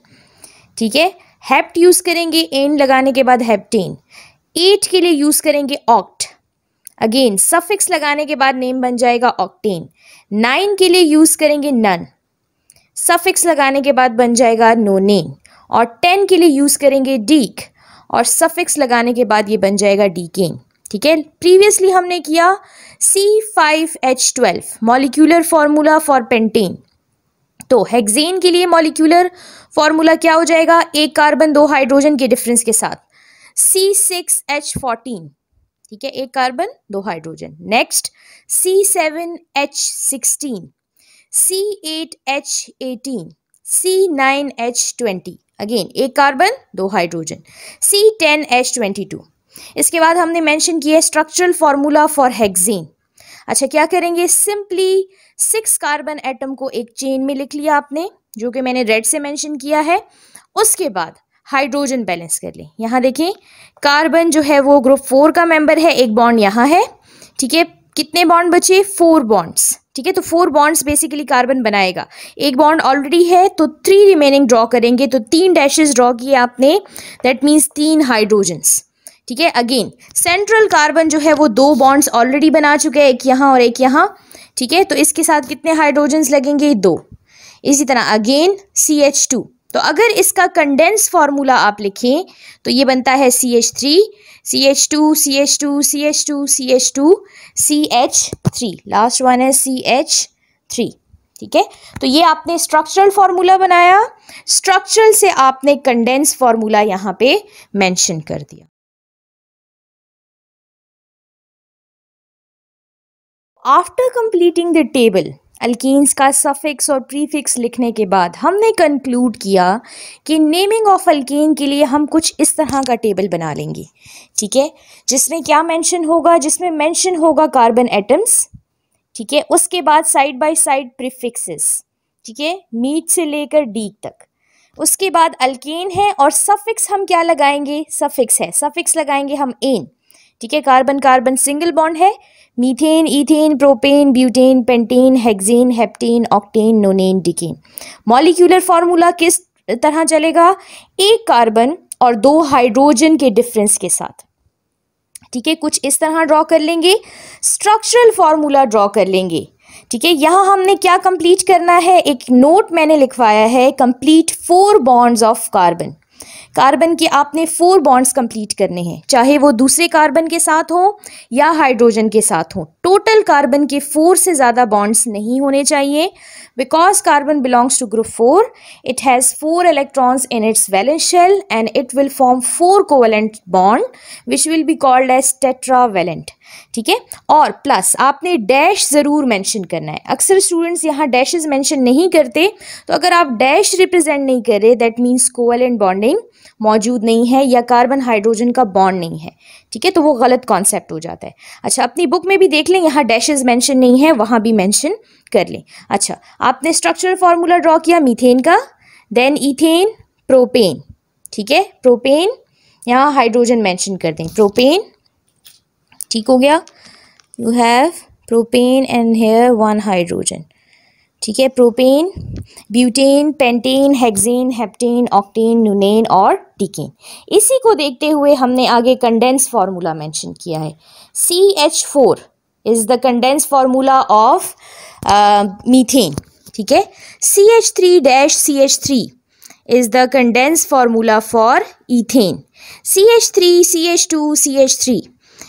ठीक है, हेप्ट यूज करेंगे एन लगाने के बाद हेप्टेन। 8 के लिए यूज करेंगे ऑक्ट, अगेन सफिक्स लगाने के बाद नेम बन जाएगा ऑक्टेन। 9 के लिए यूज करेंगे नन, सफिक्स लगाने के बाद बन जाएगा नोनेन। और 10 के लिए यूज करेंगे डीक और सफिक्स लगाने के बाद ये बन जाएगा डीकेन। ठीक है, प्रीवियसली हमने किया C5H12 molecular formula for pentane. तो हेक्सेन के लिए मॉलिक्यूलर फॉर्मूला क्या हो जाएगा? एक कार्बन 2 हाइड्रोजन के डिफरेंस के साथ C6H14। ठीक है, एक carbon 2 hydrogen. Next C7H16, C8H18, C9H20, again एक कार्बन 2 हाइड्रोजन, C10H22। इसके बाद हमने मेंशन किया स्ट्रक्चरल फॉर्मूला फॉर हेक्सेन। अच्छा, क्या करेंगे? सिंपली 6 कार्बन एटम को एक चेन में लिख लिया आपने, जो कि मैंने रेड से मेंशन किया है। उसके बाद हाइड्रोजन बैलेंस कर लें। यहाँ देखें, कार्बन जो है वो ग्रुप 4 का मेंबर है, एक बॉन्ड यहाँ है। ठीक है, कितने बॉन्ड बचे? 4 बॉन्ड्स। ठीक है, तो 4 बॉन्ड्स बेसिकली कार्बन बनाएगा। एक बॉन्ड ऑलरेडी है तो 3 रिमेनिंग ड्रॉ करेंगे, तो 3 डैशेस ड्रॉ किए आपने, दैट मीन्स 3 हाइड्रोजन्स। ठीक है, अगेन सेंट्रल कार्बन जो है वो 2 बॉन्ड्स ऑलरेडी बना चुके हैं, एक यहाँ और एक यहाँ। ठीक है, तो इसके साथ कितने हाइड्रोजन्स लगेंगे? 2। इसी तरह अगेन CH2। तो अगर इसका कंडेंस फॉर्मूला आप लिखें तो ये बनता है CH3, CH2, CH2, CH2, CH2, CH3, last one है CH3। ठीक है, तो ये आपने स्ट्रक्चरल फॉर्मूला बनाया, स्ट्रक्चरल से आपने कंडेंस फॉर्मूला यहाँ पे मेंशन कर दिया। After completing the table, alkenes का सफिक्स और प्रीफिक्स लिखने के बाद हमने कंक्लूड किया कि नेमिंग ऑफ अल्कीन के लिए हम कुछ इस तरह का टेबल बना लेंगे। ठीक है, जिसमें क्या मेंशन होगा? जिसमें मेंशन होगा कार्बन एटम्स। ठीक है, उसके बाद साइड बाय साइड प्रीफिक्सेस। ठीक है, मीट से लेकर डी तक। उसके बाद अल्केन है और सफिक्स हम क्या लगाएंगे, सफिक्स है, सफिक्स लगाएंगे हम एन। ठीक है, कार्बन कार्बन सिंगल बॉन्ड है, methane, ethane, propane, butane, pentane, hexane, heptane, octane, nonane, decane. Molecular formula किस तरह चलेगा, एक कार्बन और दो हाइड्रोजन के डिफरेंस के साथ। ठीक है, कुछ इस तरह ड्रॉ कर लेंगे, स्ट्रक्चरल फॉर्मूला ड्रॉ कर लेंगे। ठीक है, यहाँ हमने क्या कंप्लीट करना है, एक नोट मैंने लिखवाया है, complete 4 bonds of carbon. Carbon के आपने 4 बॉन्ड्स कंप्लीट करने हैं, चाहे वो दूसरे कार्बन के साथ हो या हाइड्रोजन के साथ हो। टोटल कार्बन के 4 से ज़्यादा बॉन्ड्स नहीं होने चाहिए, because carbon belongs to group 4, it has 4 electrons in its valence shell and it will form 4 covalent bond which will be called as tetravalent। ठीक है, और प्लस आपने डैश ज़रूर मेंशन करना है। अक्सर स्टूडेंट्स यहाँ डैशेस मेंशन नहीं करते, तो अगर आप डैश रिप्रेजेंट नहीं कर रहे, दैट मीन्स कोवेलेंट बॉन्डिंग मौजूद नहीं है या कार्बन हाइड्रोजन का बॉन्ड नहीं है। ठीक है, तो वो गलत कॉन्सेप्ट हो जाता है। अच्छा, अपनी बुक में भी देख लें, यहाँ डैशेस मेंशन नहीं है, वहाँ भी मेंशन कर लें। अच्छा, आपने स्ट्रक्चरल फॉर्मूला ड्रॉ किया मीथेन का, देन इथेन, प्रोपेन। ठीक है, प्रोपेन, यहाँ हाइड्रोजन मेंशन कर दें, प्रोपेन। ठीक हो गया, you have propane and here 1 hydrogen. ठीक है, propane, butane, pentane, hexane, heptane, octane, nonane और डिकेन। इसी को देखते हुए हमने आगे कंडेंस फार्मूला मेंशन किया है। CH4 is the condense formula of methane. ठीक है, CH3-CH3 is the condensed formula for ethane. CH3, CH2, CH3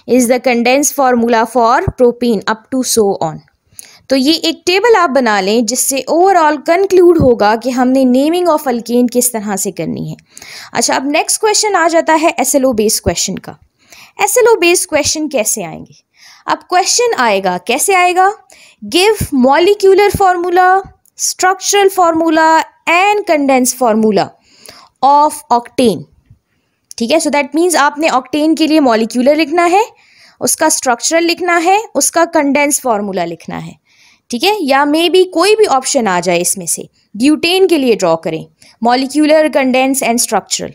is the condensed formula for propane up to so on. तो ये एक टेबल आप बना लें जिससे ओवरऑल कंक्लूड होगा कि हमने नेमिंग ऑफ अल्केन किस तरह से करनी है। अच्छा, अब नेक्स्ट क्वेश्चन आ जाता है SLO बेस्ड क्वेश्चन का। SLO बेस्ड क्वेश्चन कैसे आएंगे, अब क्वेश्चन आएगा, कैसे आएगा, give molecular formula, structural formula and condense formula of octane. ठीक है, सो दैट मीन्स आपने ऑक्टेन के लिए मॉलिक्यूलर लिखना है, उसका स्ट्रक्चरल लिखना है, उसका कंडेंस फार्मूला लिखना है। ठीक है, या मे बी कोई भी ऑप्शन आ जाए इसमें से। ब्यूटेन के लिए ड्रॉ करें मॉलिक्यूलर, कंडेंस एंड स्ट्रक्चरल,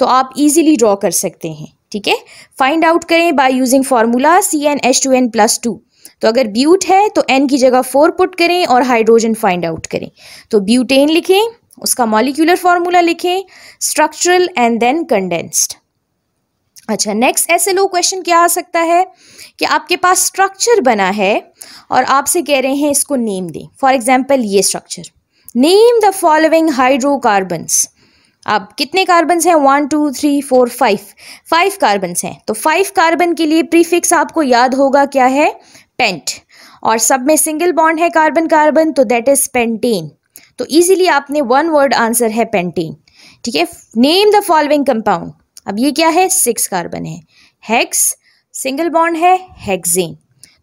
तो आप इजीली ड्रॉ कर सकते हैं। ठीक है, फाइंड आउट करें बाय यूजिंग फार्मूला CnH2n+2। तो अगर ब्यूट है तो n की जगह 4 पुट करें और हाइड्रोजन फाइंड आउट करें। तो ब्यूटेन लिखें, उसका मॉलिक्यूलर फार्मूला लिखें, स्ट्रक्चरल एंड देन कंडेंस्ड। अच्छा, नेक्स्ट SLO क्वेश्चन क्या आ सकता है कि आपके पास स्ट्रक्चर बना है और आपसे कह रहे हैं इसको नेम दें। फॉर एग्जांपल ये structure, name the following hydrocarbons. अब कितने कार्बन्स हैं, 1 2 3 4 5 कार्बन्स हैं। तो 5 कार्बन के लिए प्रीफिक्स आपको याद होगा क्या है, पेंट, और सब में सिंगल बॉन्ड है कार्बन कार्बन, तो दैट इज पेंटेन। तो इजीली आपने 1 वर्ड आंसर है पेंटेन। ठीक है, नेम द फॉलोइंग कंपाउंड। अब ये क्या है, 6 कार्बन है, हेक्स, सिंगल बॉन्ड है, हेक्सेन।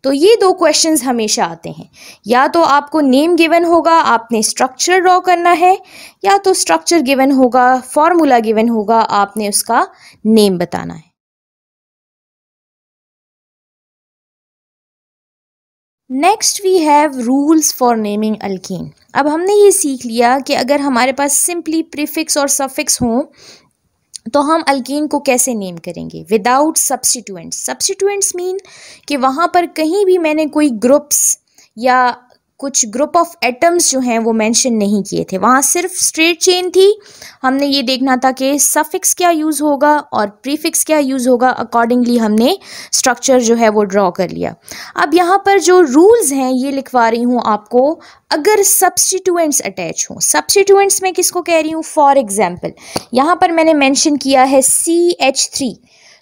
तो ये 2 क्वेश्चंस हमेशा आते हैं, या तो आपको नेम गिवन होगा, आपने स्ट्रक्चर ड्रॉ करना है, या तो स्ट्रक्चर गिवन होगा, फॉर्मूला गिवन होगा, आपने उसका नेम बताना है। Next we have rules for naming alkene. अब हमने ये सीख लिया कि अगर हमारे पास सिंपली प्रीफिक्स और सफिक्स हों तो हम अल्कीन को कैसे नेम करेंगे, विदाउट सब्स्टिट्यूएंट्स। सब्स्टिट्यूएंट्स मीन कि वहाँ पर कहीं भी मैंने कोई ग्रुप्स या कुछ ग्रुप ऑफ एटम्स जो हैं वो मेंशन नहीं किए थे, वहाँ सिर्फ स्ट्रेट चेन थी। हमने ये देखना था कि सफिक्स क्या यूज़ होगा और प्रीफिक्स क्या यूज़ होगा, अकॉर्डिंगली हमने स्ट्रक्चर जो है वो ड्रॉ कर लिया। अब यहाँ पर जो रूल्स हैं ये लिखवा रही हूँ आपको, अगर सब्स्टिट्यूएंट्स अटैच हों। सब्स्टिट्यूएंट्स में किसको कह रही हूँ, फॉर एग्जाम्पल यहाँ पर मैंने मेंशन किया है CH3,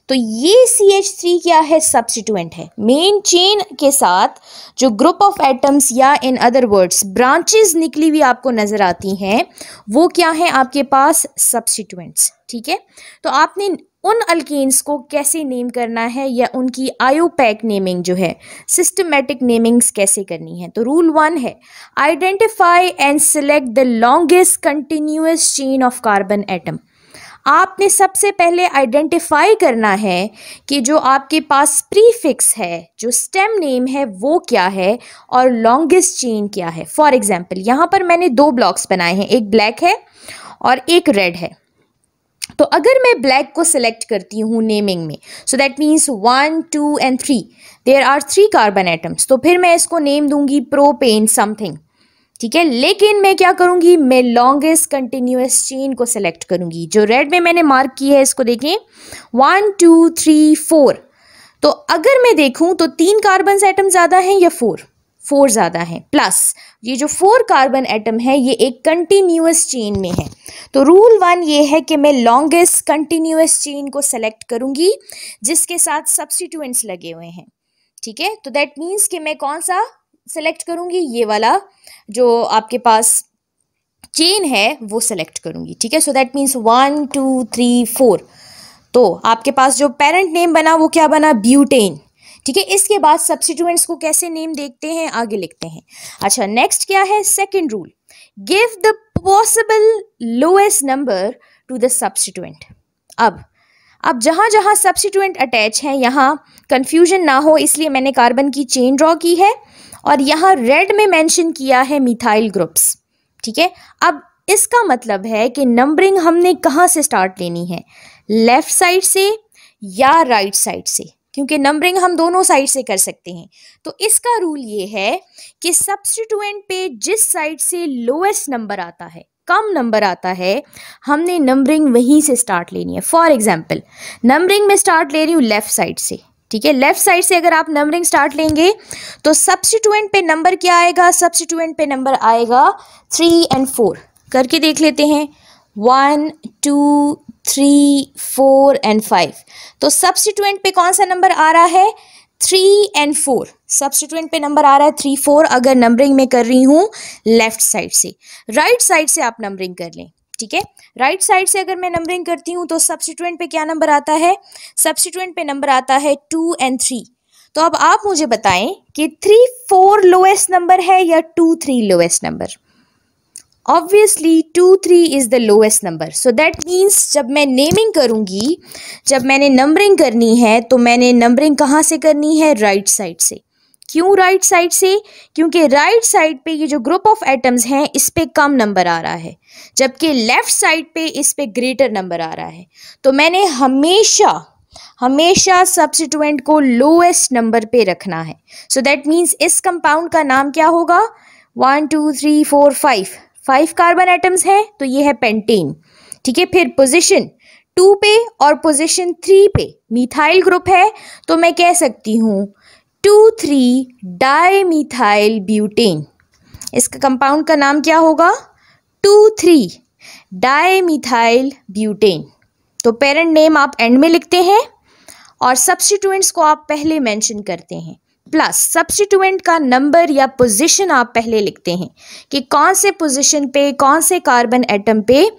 तो ये CH3 क्या है, सब्स्टिट्यूएंट है। मेन चेन के साथ जो ग्रुप ऑफ एटम्स या इन अदर वर्ड्स ब्रांचेस निकली हुई आपको नजर आती हैं, वो क्या है आपके पास, सब्स्टिट्यूएंट्स। ठीक है, तो आपने उन अल्केन्स को कैसे नेम करना है या उनकी आयोपैक नेमिंग जो है, सिस्टमेटिक नेमिंग्स कैसे करनी है। तो रूल 1 है, identify and select the longest continuous chain of carbon atom. आपने सबसे पहले आइडेंटिफाई करना है कि जो आपके पास प्रीफिक्स है, जो स्टेम नेम है वो क्या है और लॉन्गेस्ट चेन क्या है। फॉर एग्जाम्पल यहाँ पर मैंने दो ब्लॉक्स बनाए हैं, एक ब्लैक है और एक रेड है। तो अगर मैं ब्लैक को सिलेक्ट करती हूँ नेमिंग में, so that means 1 2 and 3, there are 3 carbon atoms, तो फिर मैं इसको नेम दूंगी प्रोपेन समथिंग, ठीक है। लेकिन मैं क्या करूंगी, मैं लॉन्गेस्ट कंटिन्यूअस चेन को सिलेक्ट करूंगी। जो रेड में मैंने मार्क की है इसको देखें, 1 2 3 4। तो अगर मैं देखूं तो 3 कार्बन एटम ज्यादा हैं या 4 ज़्यादा हैं, प्लस ये जो 4 कार्बन एटम है ये एक कंटिन्यूअस चेन में है। तो रूल 1 ये है कि मैं लॉन्गेस्ट कंटिन्यूअस चेन को सेलेक्ट करूंगी जिसके साथ सब्स्टिट्यूएंट्स लगे हुए हैं, ठीक है। तो दैट मीन्स कि मैं कौन सा सेलेक्ट करूंगी, ये वाला जो आपके पास चेन है वो सेलेक्ट करूंगी, ठीक है। So that means 1 2 3 4। तो आपके पास जो पेरेंट नेम बना वो क्या बना, ब्यूटेन, ठीक है। इसके बाद सब्स्टिट्यूएंट्स को कैसे नेम देखते हैं, आगे लिखते हैं। अच्छा, नेक्स्ट क्या है, second rule, give the possible lowest number two the substituent. अब जहां जहां सब्स्टिट्यूएंट अटैच हैं यहाँ कंफ्यूजन ना हो इसलिए मैंने कार्बन की चेन ड्रॉ की है और यहाँ रेड में मेंशन किया है मिथाइल ग्रुप्स, ठीक है। अब इसका मतलब है कि नंबरिंग हमने कहाँ से स्टार्ट लेनी है, लेफ्ट साइड से या राइट साइड से, क्योंकि नंबरिंग हम दोनों साइड से कर सकते हैं। तो इसका रूल ये है कि सब्स्टिट्यूएंट पे जिस साइड से लोएस्ट नंबर आता है, कम नंबर आता है, हमने नंबरिंग वहीं से स्टार्ट लेनी है। फॉर एग्जाम्पल नंबरिंग में स्टार्ट ले रही हूँ लेफ्ट साइड से, ठीक है। लेफ्ट साइड से अगर आप नंबरिंग स्टार्ट लेंगे तो सब्स्टिट्यूएंट पे नंबर क्या आएगा, सब्स्टिट्यूएंट पे नंबर आएगा 3 और 4। करके देख लेते हैं, 1 2 3 4 और 5। तो सब्स्टिट्यूएंट पे कौन सा नंबर आ रहा है, 3 और 4। सब्स्टिट्यूएंट पे नंबर आ रहा है 3 4 अगर नंबरिंग में कर रही हूँ लेफ्ट साइड से। राइट साइड से आप नंबरिंग कर लें, ठीक है। राइट साइड से अगर मैं नंबरिंग करती हूँ तो सब्स्टिट्यूएंट पे क्या नंबर आता है, सब्स्टिट्यूएंट पे नंबर आता है 2 और 3। तो अब आप मुझे बताएं कि 3 4 लोएस्ट नंबर है या 2 3 lowest number. Obviously 2 3 is the lowest number. So that means जब मैं नेमिंग करूंगी, जब मैंने नंबरिंग करनी है तो मैंने नंबरिंग कहाँ से करनी है, राइट साइड से। क्यों राइट साइड से, क्योंकि राइट साइड पे ये जो ग्रुप ऑफ एटम्स हैं इस पे कम नंबर आ रहा है, जबकि लेफ्ट साइड पे इस पे ग्रेटर नंबर आ रहा है। तो मैंने हमेशा सब्स्टिट्यूएंट को लोएस्ट नंबर पे रखना है। सो दैट मीन्स इस कंपाउंड का नाम क्या होगा, 1 2 3 4 5 कार्बन एटम्स हैं तो ये है पेंटेन, ठीक है। फिर पोजीशन 2 पे और पोजीशन 3 पे मिथाइल ग्रुप है तो मैं कह सकती हूँ 2 3 डाईमिथाइल ब्यूटेन। इसका कंपाउंड का नाम क्या होगा, 2 3 डाईमिथाइल ब्यूटेन। तो पेरेंट नेम आप एंड में लिखते हैं और सब्स्टिट्यूएंट्स को आप पहले मेंशन करते हैं, प्लस सब्स्टिट्यूएंट का नंबर या पोजीशन आप पहले लिखते हैं कि कौन से पोजीशन पे, कौन से कार्बन एटम पे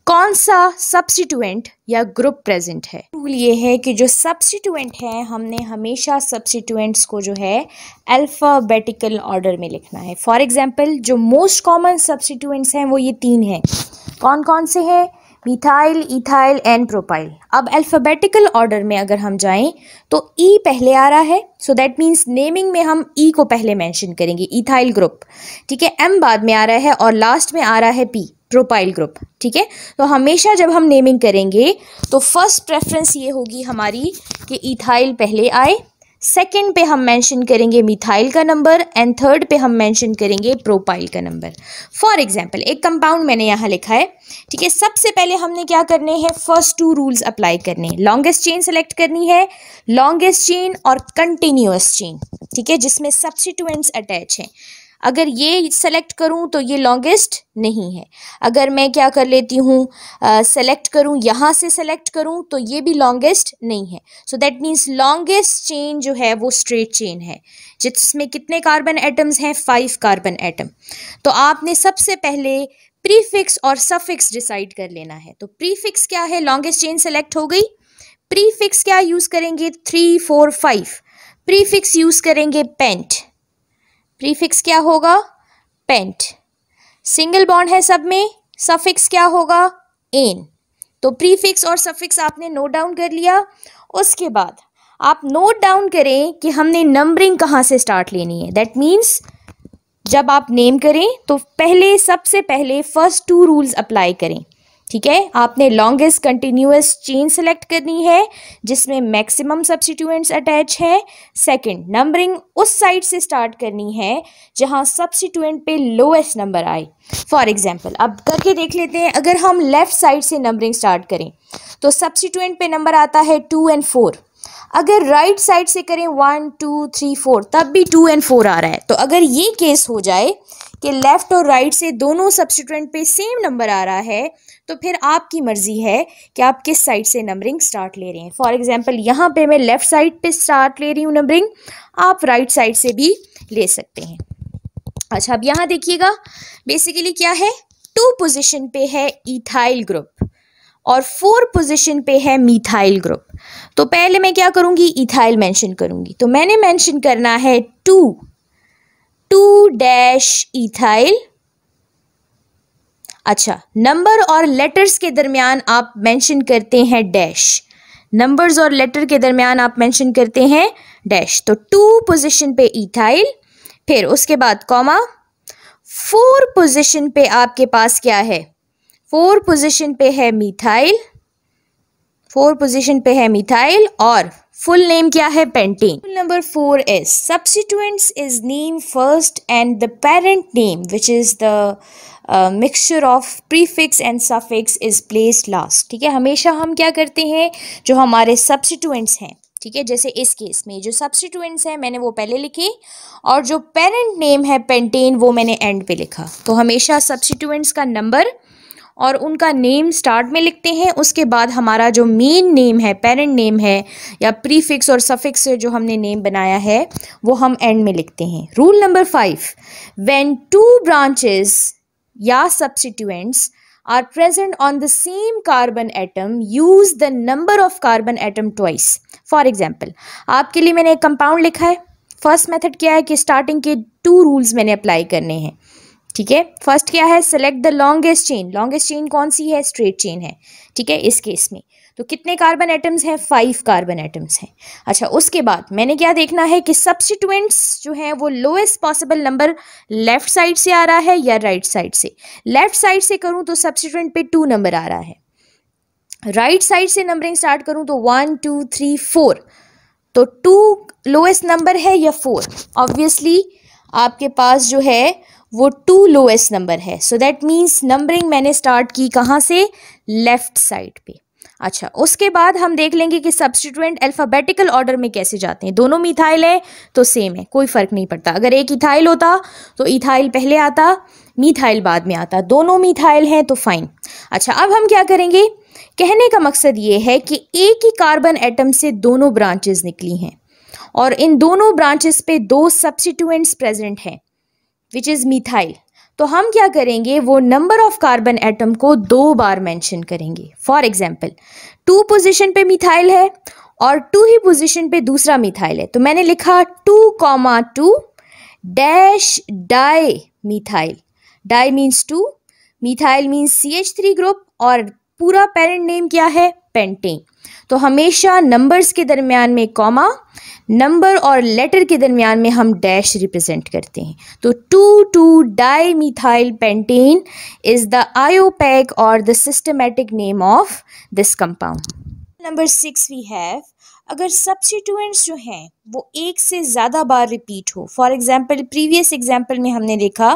कौन सा सब्स्टिट्यूएंट या ग्रुप प्रेजेंट है। रूल ये है कि जो सब्स्टिट्यूएंट है हमने हमेशा सब्स्टिट्यूएंट्स को जो है अल्फ़ाबेटिकल ऑर्डर में लिखना है। फॉर एग्जांपल जो मोस्ट कॉमन सब्स्टिट्यूएंट्स हैं वो ये 3 हैं। कौन कौन से हैं, मिथाइल, इथाइल एंड प्रोपाइल। अब अल्फ़ाबेटिकल ऑर्डर में अगर हम जाएं तो ई पहले आ रहा है, सो दैट मीन्स नेमिंग में हम ई को पहले मेंशन करेंगे, इथाइल ग्रुप, ठीक है। एम बाद में आ रहा है और लास्ट में आ रहा है पी, प्रोपाइल ग्रुप, ठीक है। तो हमेशा जब हम नेमिंग करेंगे तो फर्स्ट प्रेफरेंस ये होगी हमारी कि इथाइल पहले आए, सेकंड पे हम मेंशन करेंगे मिथाइल का नंबर एंड थर्ड पे हम मेंशन करेंगे प्रोपाइल का नंबर। फॉर एग्जांपल एक कंपाउंड मैंने यहाँ लिखा है, ठीक है। सबसे पहले हमने क्या करने हैं, फर्स्ट 2 रूल्स अप्लाई करने हैं। लॉन्गेस्ट चेन सेलेक्ट करनी है, लॉन्गेस्ट चेन और कंटिन्यूअस चेन, ठीक है, जिसमें सब्स्टिट्यूएंट्स अटैच हैं। अगर ये सेलेक्ट करूं तो ये लॉन्गेस्ट नहीं है। अगर मैं क्या कर लेती हूँ, सेलेक्ट करूं, यहाँ से सेलेक्ट करूं तो ये भी लॉन्गेस्ट नहीं है। So that means longest chain जो है वो स्ट्रेट चेन है जिसमें कितने कार्बन एटम्स हैं, 5 कार्बन एटम। तो आपने सबसे पहले प्रीफिक्स और सफिक्स डिसाइड कर लेना है। तो प्रीफिक्स क्या है, लॉन्गेस्ट चेन सेलेक्ट हो गई। प्रीफिक्स क्या यूज़ करेंगे, 3 4 5। प्रीफिक्स यूज़ करेंगे पेंट। प्रीफिक्स क्या होगा, पेंट। सिंगल बॉन्ड है सब में, सफिक्स क्या होगा, एन। तो प्रीफिक्स और सफिक्स आपने नोट डाउन कर लिया। उसके बाद आप नोट डाउन करें कि हमने नंबरिंग कहाँ से स्टार्ट लेनी है। दैट मीन्स जब आप नेम करें तो सबसे पहले फर्स्ट 2 रूल्स अप्लाई करें। ठीक है, आपने लॉन्गेस्ट कंटिन्यूअस चेन सेलेक्ट करनी है जिसमें मैक्सिमम सब्स्टिट्यूएंट्स अटैच है। सेकंड, नंबरिंग उस साइड से स्टार्ट करनी है जहां सब्स्टिट्यूएंट पे लोएस्ट नंबर आए। फॉर एग्जांपल अब करके देख लेते हैं। अगर हम लेफ्ट साइड से नंबरिंग स्टार्ट करें तो सब्स्टिट्यूएंट पे नंबर आता है 2 और 4। अगर राइट साइड से करें 1 2 3 4 तब भी 2 और 4 आ रहा है। तो अगर ये केस हो जाए कि लेफ्ट और राइट से दोनों सब्स्टिट्यूएंट पे सेम नंबर आ रहा है तो फिर आपकी मर्जी है कि आप किस साइड से नंबरिंग स्टार्ट ले रहे हैं। फॉर एग्जांपल यहाँ पे मैं लेफ्ट साइड पे स्टार्ट ले रही हूँ नंबरिंग, आप राइट साइड से भी ले सकते हैं। अच्छा, अब यहाँ देखिएगा बेसिकली क्या है, 2 पोजीशन पे है इथाइल ग्रुप और 4 पोजीशन पे है मिथाइल ग्रुप। तो पहले मैं क्या करूंगी, इथाइल मेंशन करूंगी। तो मैंने मेंशन करना है 2 डैश इथाइल। अच्छा, नंबर और लेटर्स के दरमियान आप मेंशन करते हैं डैश। नंबर्स और लेटर के दरमियान आप मेंशन करते हैं डैश। तो 2 पोजीशन पे इथाइल, फिर उसके बाद कॉमा। 4 पोजीशन पे आपके पास क्या है, 4 पोजीशन पे है मिथाइल। 4 पोजीशन पे है मिथाइल और फुल नेम क्या है, pentane. Rule number 4 is substituents is named first and the parent name which is the mixture of prefix and suffix is placed last। ठीक है, हमेशा हम क्या करते हैं, जो हमारे substituents हैं, ठीक है, जैसे इस केस में जो सब्स्टिट्यूएंट्स हैं मैंने वो पहले लिखे और जो पेरेंट नेम है पेंटेन वो मैंने एंड पे लिखा। तो हमेशा सब्स्टिट्यूएंट्स का नंबर और उनका नेम स्टार्ट में लिखते हैं, उसके बाद हमारा जो मेन नेम है, पेरेंट नेम है या प्रीफिक्स और सफिक्स से जो हमने नेम बनाया है वो हम एंड में लिखते हैं। रूल नंबर 5, व्हेन 2 ब्रांचेस या substituents are present on the same carbon atom, use the number of carbon atom twice। For example, आपके लिए मैंने एक कंपाउंड लिखा है। फर्स्ट मेथड क्या है कि स्टार्टिंग के 2 रूल्स मैंने अप्लाई करने हैं। ठीक है, फर्स्ट क्या है, select the longest chain. Longest chain कौन सी है, स्ट्रेट चेन है। ठीक है, इस केस में तो कितने कार्बन एटम्स हैं, 5 कार्बन एटम्स हैं। अच्छा, उसके बाद मैंने क्या देखना है कि सब्स्टिट्यूएंट्स जो हैं वो lowest possible number left side से आ रहा है या राइट साइड से। लेफ्ट साइड से करूं तो सब्स्टिट्यूएंट पे 2 नंबर आ रहा है, राइट साइड से नंबरिंग स्टार्ट करूं तो 1 2 3 4। तो 2 लोएस्ट नंबर है या 4, ऑब्वियसली आपके पास जो है वो 2 लोएस्ट नंबर है। सो दैट मीन्स नंबरिंग मैंने स्टार्ट की कहाँ से, लेफ्ट साइड पे। अच्छा, उसके बाद हम देख लेंगे कि सब्स्टिट्यूएंट अल्फाबेटिकल ऑर्डर में कैसे जाते हैं। दोनों मिथाइल है तो सेम है, कोई फर्क नहीं पड़ता। अगर एक इथाइल होता तो इथाइल पहले आता, मिथाइल बाद में आता। दोनों मिथाइल हैं तो फाइन। अच्छा, अब हम क्या करेंगे, कहने का मकसद ये है कि एक ही कार्बन एटम से दोनों ब्रांचेस निकली हैं और इन दोनों ब्रांचेस पे 2 सब्स्टिट्यूएंट्स प्रेजेंट हैं विच इज़ मिथाइल। तो हम क्या करेंगे, वो नंबर ऑफ कार्बन एटम को 2 बार मेंशन करेंगे। फॉर एग्जांपल 2 पोजीशन पे मिथाइल है और 2 ही पोजीशन पे दूसरा मिथाइल है। तो मैंने लिखा 2,2 dash di methyl. Di means 2, methyl means CH3 group और पूरा पेरेंट नेम क्या है, पेंटेन। तो हमेशा नंबर्स के दरमियान में कॉमा, नंबर और लेटर के दरमियान में हम डैश रिप्रेजेंट करते हैं। तो 2,2 di methyl pentane is the IUPAC और the systematic name of this compound. Number 6 we have, अगर सब्स्टिट्यूएंट्स जो हैं वो एक से ज़्यादा बार रिपीट हो। फॉर एग्जांपल प्रीवियस एग्जांपल में हमने देखा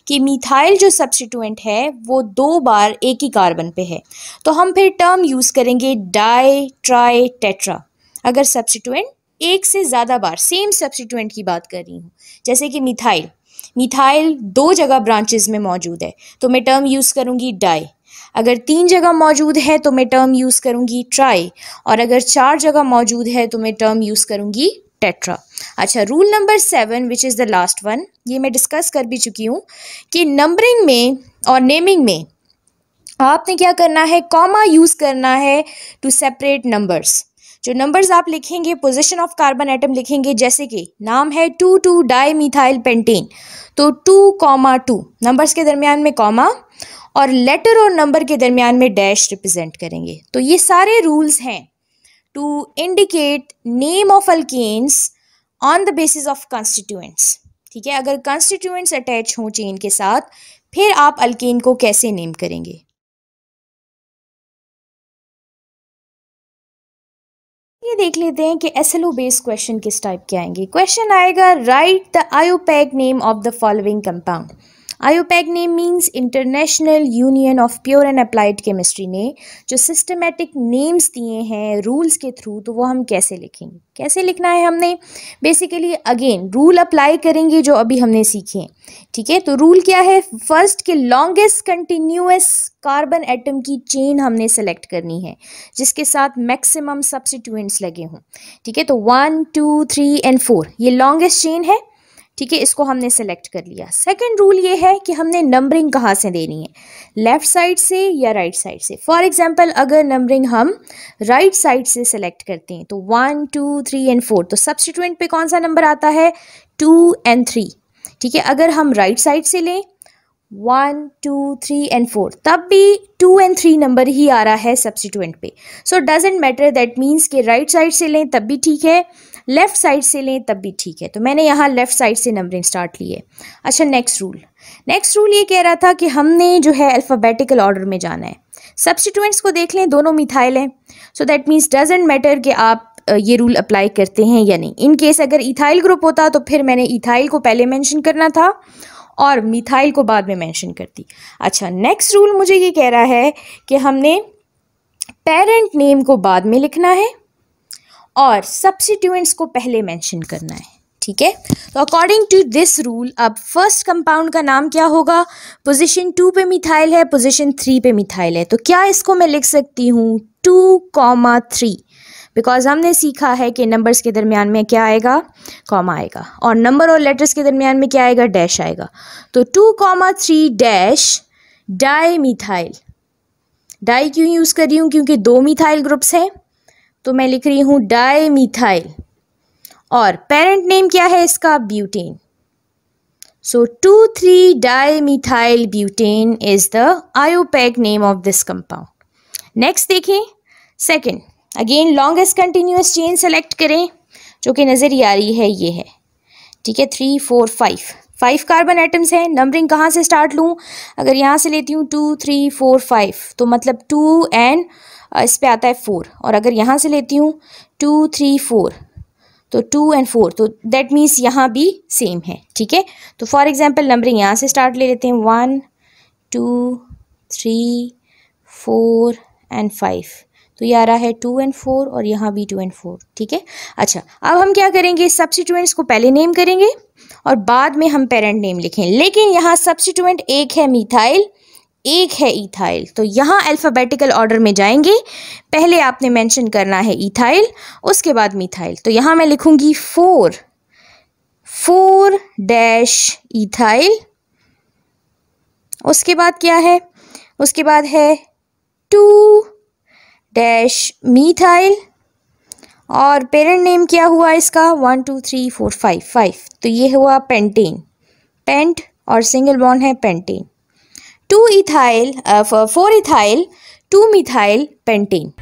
कि मिथाइल जो सब्स्टिट्यूएंट है वो 2 बार एक ही कार्बन पे है, तो हम फिर टर्म यूज़ करेंगे डाई ट्राई टेट्रा। अगर सब्स्टिट्यूएंट एक से ज़्यादा बार, सेम सब्स्टिट्यूएंट की बात कर रही हूँ, जैसे कि मिथाइल 2 जगह ब्रांचेस में मौजूद है तो मैं टर्म यूज़ करूँगी डाई। अगर 3 जगह मौजूद है तो मैं टर्म यूज़ करूँगी ट्राई और अगर 4 जगह मौजूद है तो मैं टर्म यूज़ करूँगी टेट्रा। अच्छा, rule number 7 which is the last one, ये मैं डिस्कस कर भी चुकी हूँ कि नंबरिंग में और नेमिंग में आपने क्या करना है, कॉमा यूज़ करना है टू सेपरेट नंबर्स। जो नंबर्स आप लिखेंगे, पोजीशन ऑफ कार्बन एटम लिखेंगे, जैसे कि नाम है 2,2 डाई मिथाइल पेंटेन, तो 2,2 नंबर्स के दरमियान में कॉमा और लेटर और नंबर के दरमियान में डैश रिप्रेजेंट करेंगे। तो ये सारे रूल्स हैं to indicate name of alkanes on the basis of constituents. ठीक है, अगर कंस्टिट्यूएंट्स अटैच हों चेन के साथ, फिर आप अल्केन को कैसे नेम करेंगे। ये देख लेते हैं कि SLO बेस्ड क्वेश्चन किस टाइप के आएंगे। क्वेश्चन आएगा, right the IUPAC name of the following compound. IUPAC name means international union of pure and applied chemistry ने जो सिस्टमेटिक नेम्स दिए हैं रूल्स के थ्रू, तो वो हम कैसे लिखेंगे, कैसे लिखना है हमने। बेसिकली अगेन रूल अप्लाई करेंगे जो अभी हमने सीखे हैं। ठीक है, तो रूल क्या है, फर्स्ट के लॉन्गेस्ट कंटिन्यूअस कार्बन एटम की चेन हमने सेलेक्ट करनी है जिसके साथ मैक्सिमम सब्स्टिट्यूएंट्स लगे हों। ठीक है, तो 1, 2, 3 एंड 4 ये लॉन्गेस्ट चेन है। ठीक है, इसको हमने सेलेक्ट कर लिया। सेकंड रूल ये है कि हमने नंबरिंग कहाँ से देनी है, लेफ्ट साइड से या राइट साइड से। फॉर एग्जांपल अगर नंबरिंग हम राइट साइड से सेलेक्ट करते हैं तो 1, 2, 3 एंड 4, तो सब्स्टिट्यूएंट पे कौन सा नंबर आता है, 2 एंड 3। ठीक है, अगर हम राइट साइड से लें 1, 2, 3 एंड 4, तब भी 2 एंड 3 नंबर ही आ रहा है सब्स्टिट्यूएंट पे। So doesn't matter, that means कि राइट साइड से लें तब भी ठीक है, लेफ्ट साइड से लें तब भी ठीक है। तो मैंने यहाँ लेफ्ट साइड से नंबरिंग स्टार्ट ली है। अच्छा, नेक्स्ट रूल ये कह रहा था कि हमने जो है अल्फ़ाबेटिकल ऑर्डर में जाना है। सब्स्टिट्यूएंट्स को देख लें, दोनों मिथाइल हैं, सो दैट मीन्स डजेंट मैटर कि आप ये रूल अप्लाई करते हैं या नहीं। इन केस अगर इथाइल ग्रुप होता तो फिर मैंने इथाइल को पहले मेंशन करना था और मिथाइल को बाद में मेंशन करती। अच्छा, नेक्स्ट रूल मुझे ये कह रहा है कि हमने पेरेंट नेम को बाद में लिखना है और सब्स्टिट्यूएंट्स को पहले मेंशन करना है। ठीक है, तो अकॉर्डिंग टू दिस रूल अब फर्स्ट कंपाउंड का नाम क्या होगा, पोजीशन 2 पे मिथाइल है, पोजीशन 3 पे मिथाइल है, तो क्या इसको मैं लिख सकती हूँ 2,3, बिकॉज हमने सीखा है कि नंबर्स के दरमियान में क्या आएगा, कॉमा आएगा, और नंबर और लेटर्स के दरमियान में क्या आएगा, डैश आएगा। तो 2,3 डैश डाई मिथाइल। डाई क्यों यूज़ कर रही हूँ, क्योंकि 2 मिथाइल ग्रुप्स हैं, तो मैं लिख रही हूँ डाई मिथाइल, और पेरेंट नेम क्या है इसका, butane. So 2,3 dimethyl butane is the IUPAC name of this compound. Next देखें, second, again longest continuous chain select करें जो कि नज़र ही आ रही है, ये है। ठीक है, 3, 4, 5 कार्बन एटम्स हैं। नंबरिंग कहाँ से स्टार्ट लूँ, अगर यहाँ से लेती हूँ 2, 3, 4, 5, तो मतलब 2 एंड इस पे आता है 4, और अगर यहाँ से लेती हूँ 2, 3, 4, तो 2 एंड 4, तो दैट मीन्स यहाँ भी सेम है। ठीक है, तो फॉर एग्जांपल नंबरिंग यहाँ से स्टार्ट ले लेते हैं, 1, 2, 3, 4 एंड 5, तो ये आ रहा है 2 एंड 4, और यहाँ भी 2 एंड 4। ठीक है, अच्छा, अब हम क्या करेंगे, सब्स्टिट्यूएंट्स को पहले नेम करेंगे और बाद में हम पेरेंट नेम लिखें। लेकिन यहाँ सब्स्टिट्यूएंट एक है मिथाइल, एक है इथाइल, तो यहाँ अल्फ़ाबेटिकल ऑर्डर में जाएंगे। पहले आपने मेंशन करना है इथाइल, उसके बाद मिथाइल। तो यहाँ मैं लिखूंगी 4 डैश इथाइल, उसके बाद क्या है, उसके बाद है 2 डैश मिथाइल, और पेरेंट नेम क्या हुआ इसका, 1, 2, 3, 4, 5, तो ये हुआ पेंटेन, पेंट और सिंगल बॉन्ड है पेंटेन। 4 ethyl 2 methyl pentane.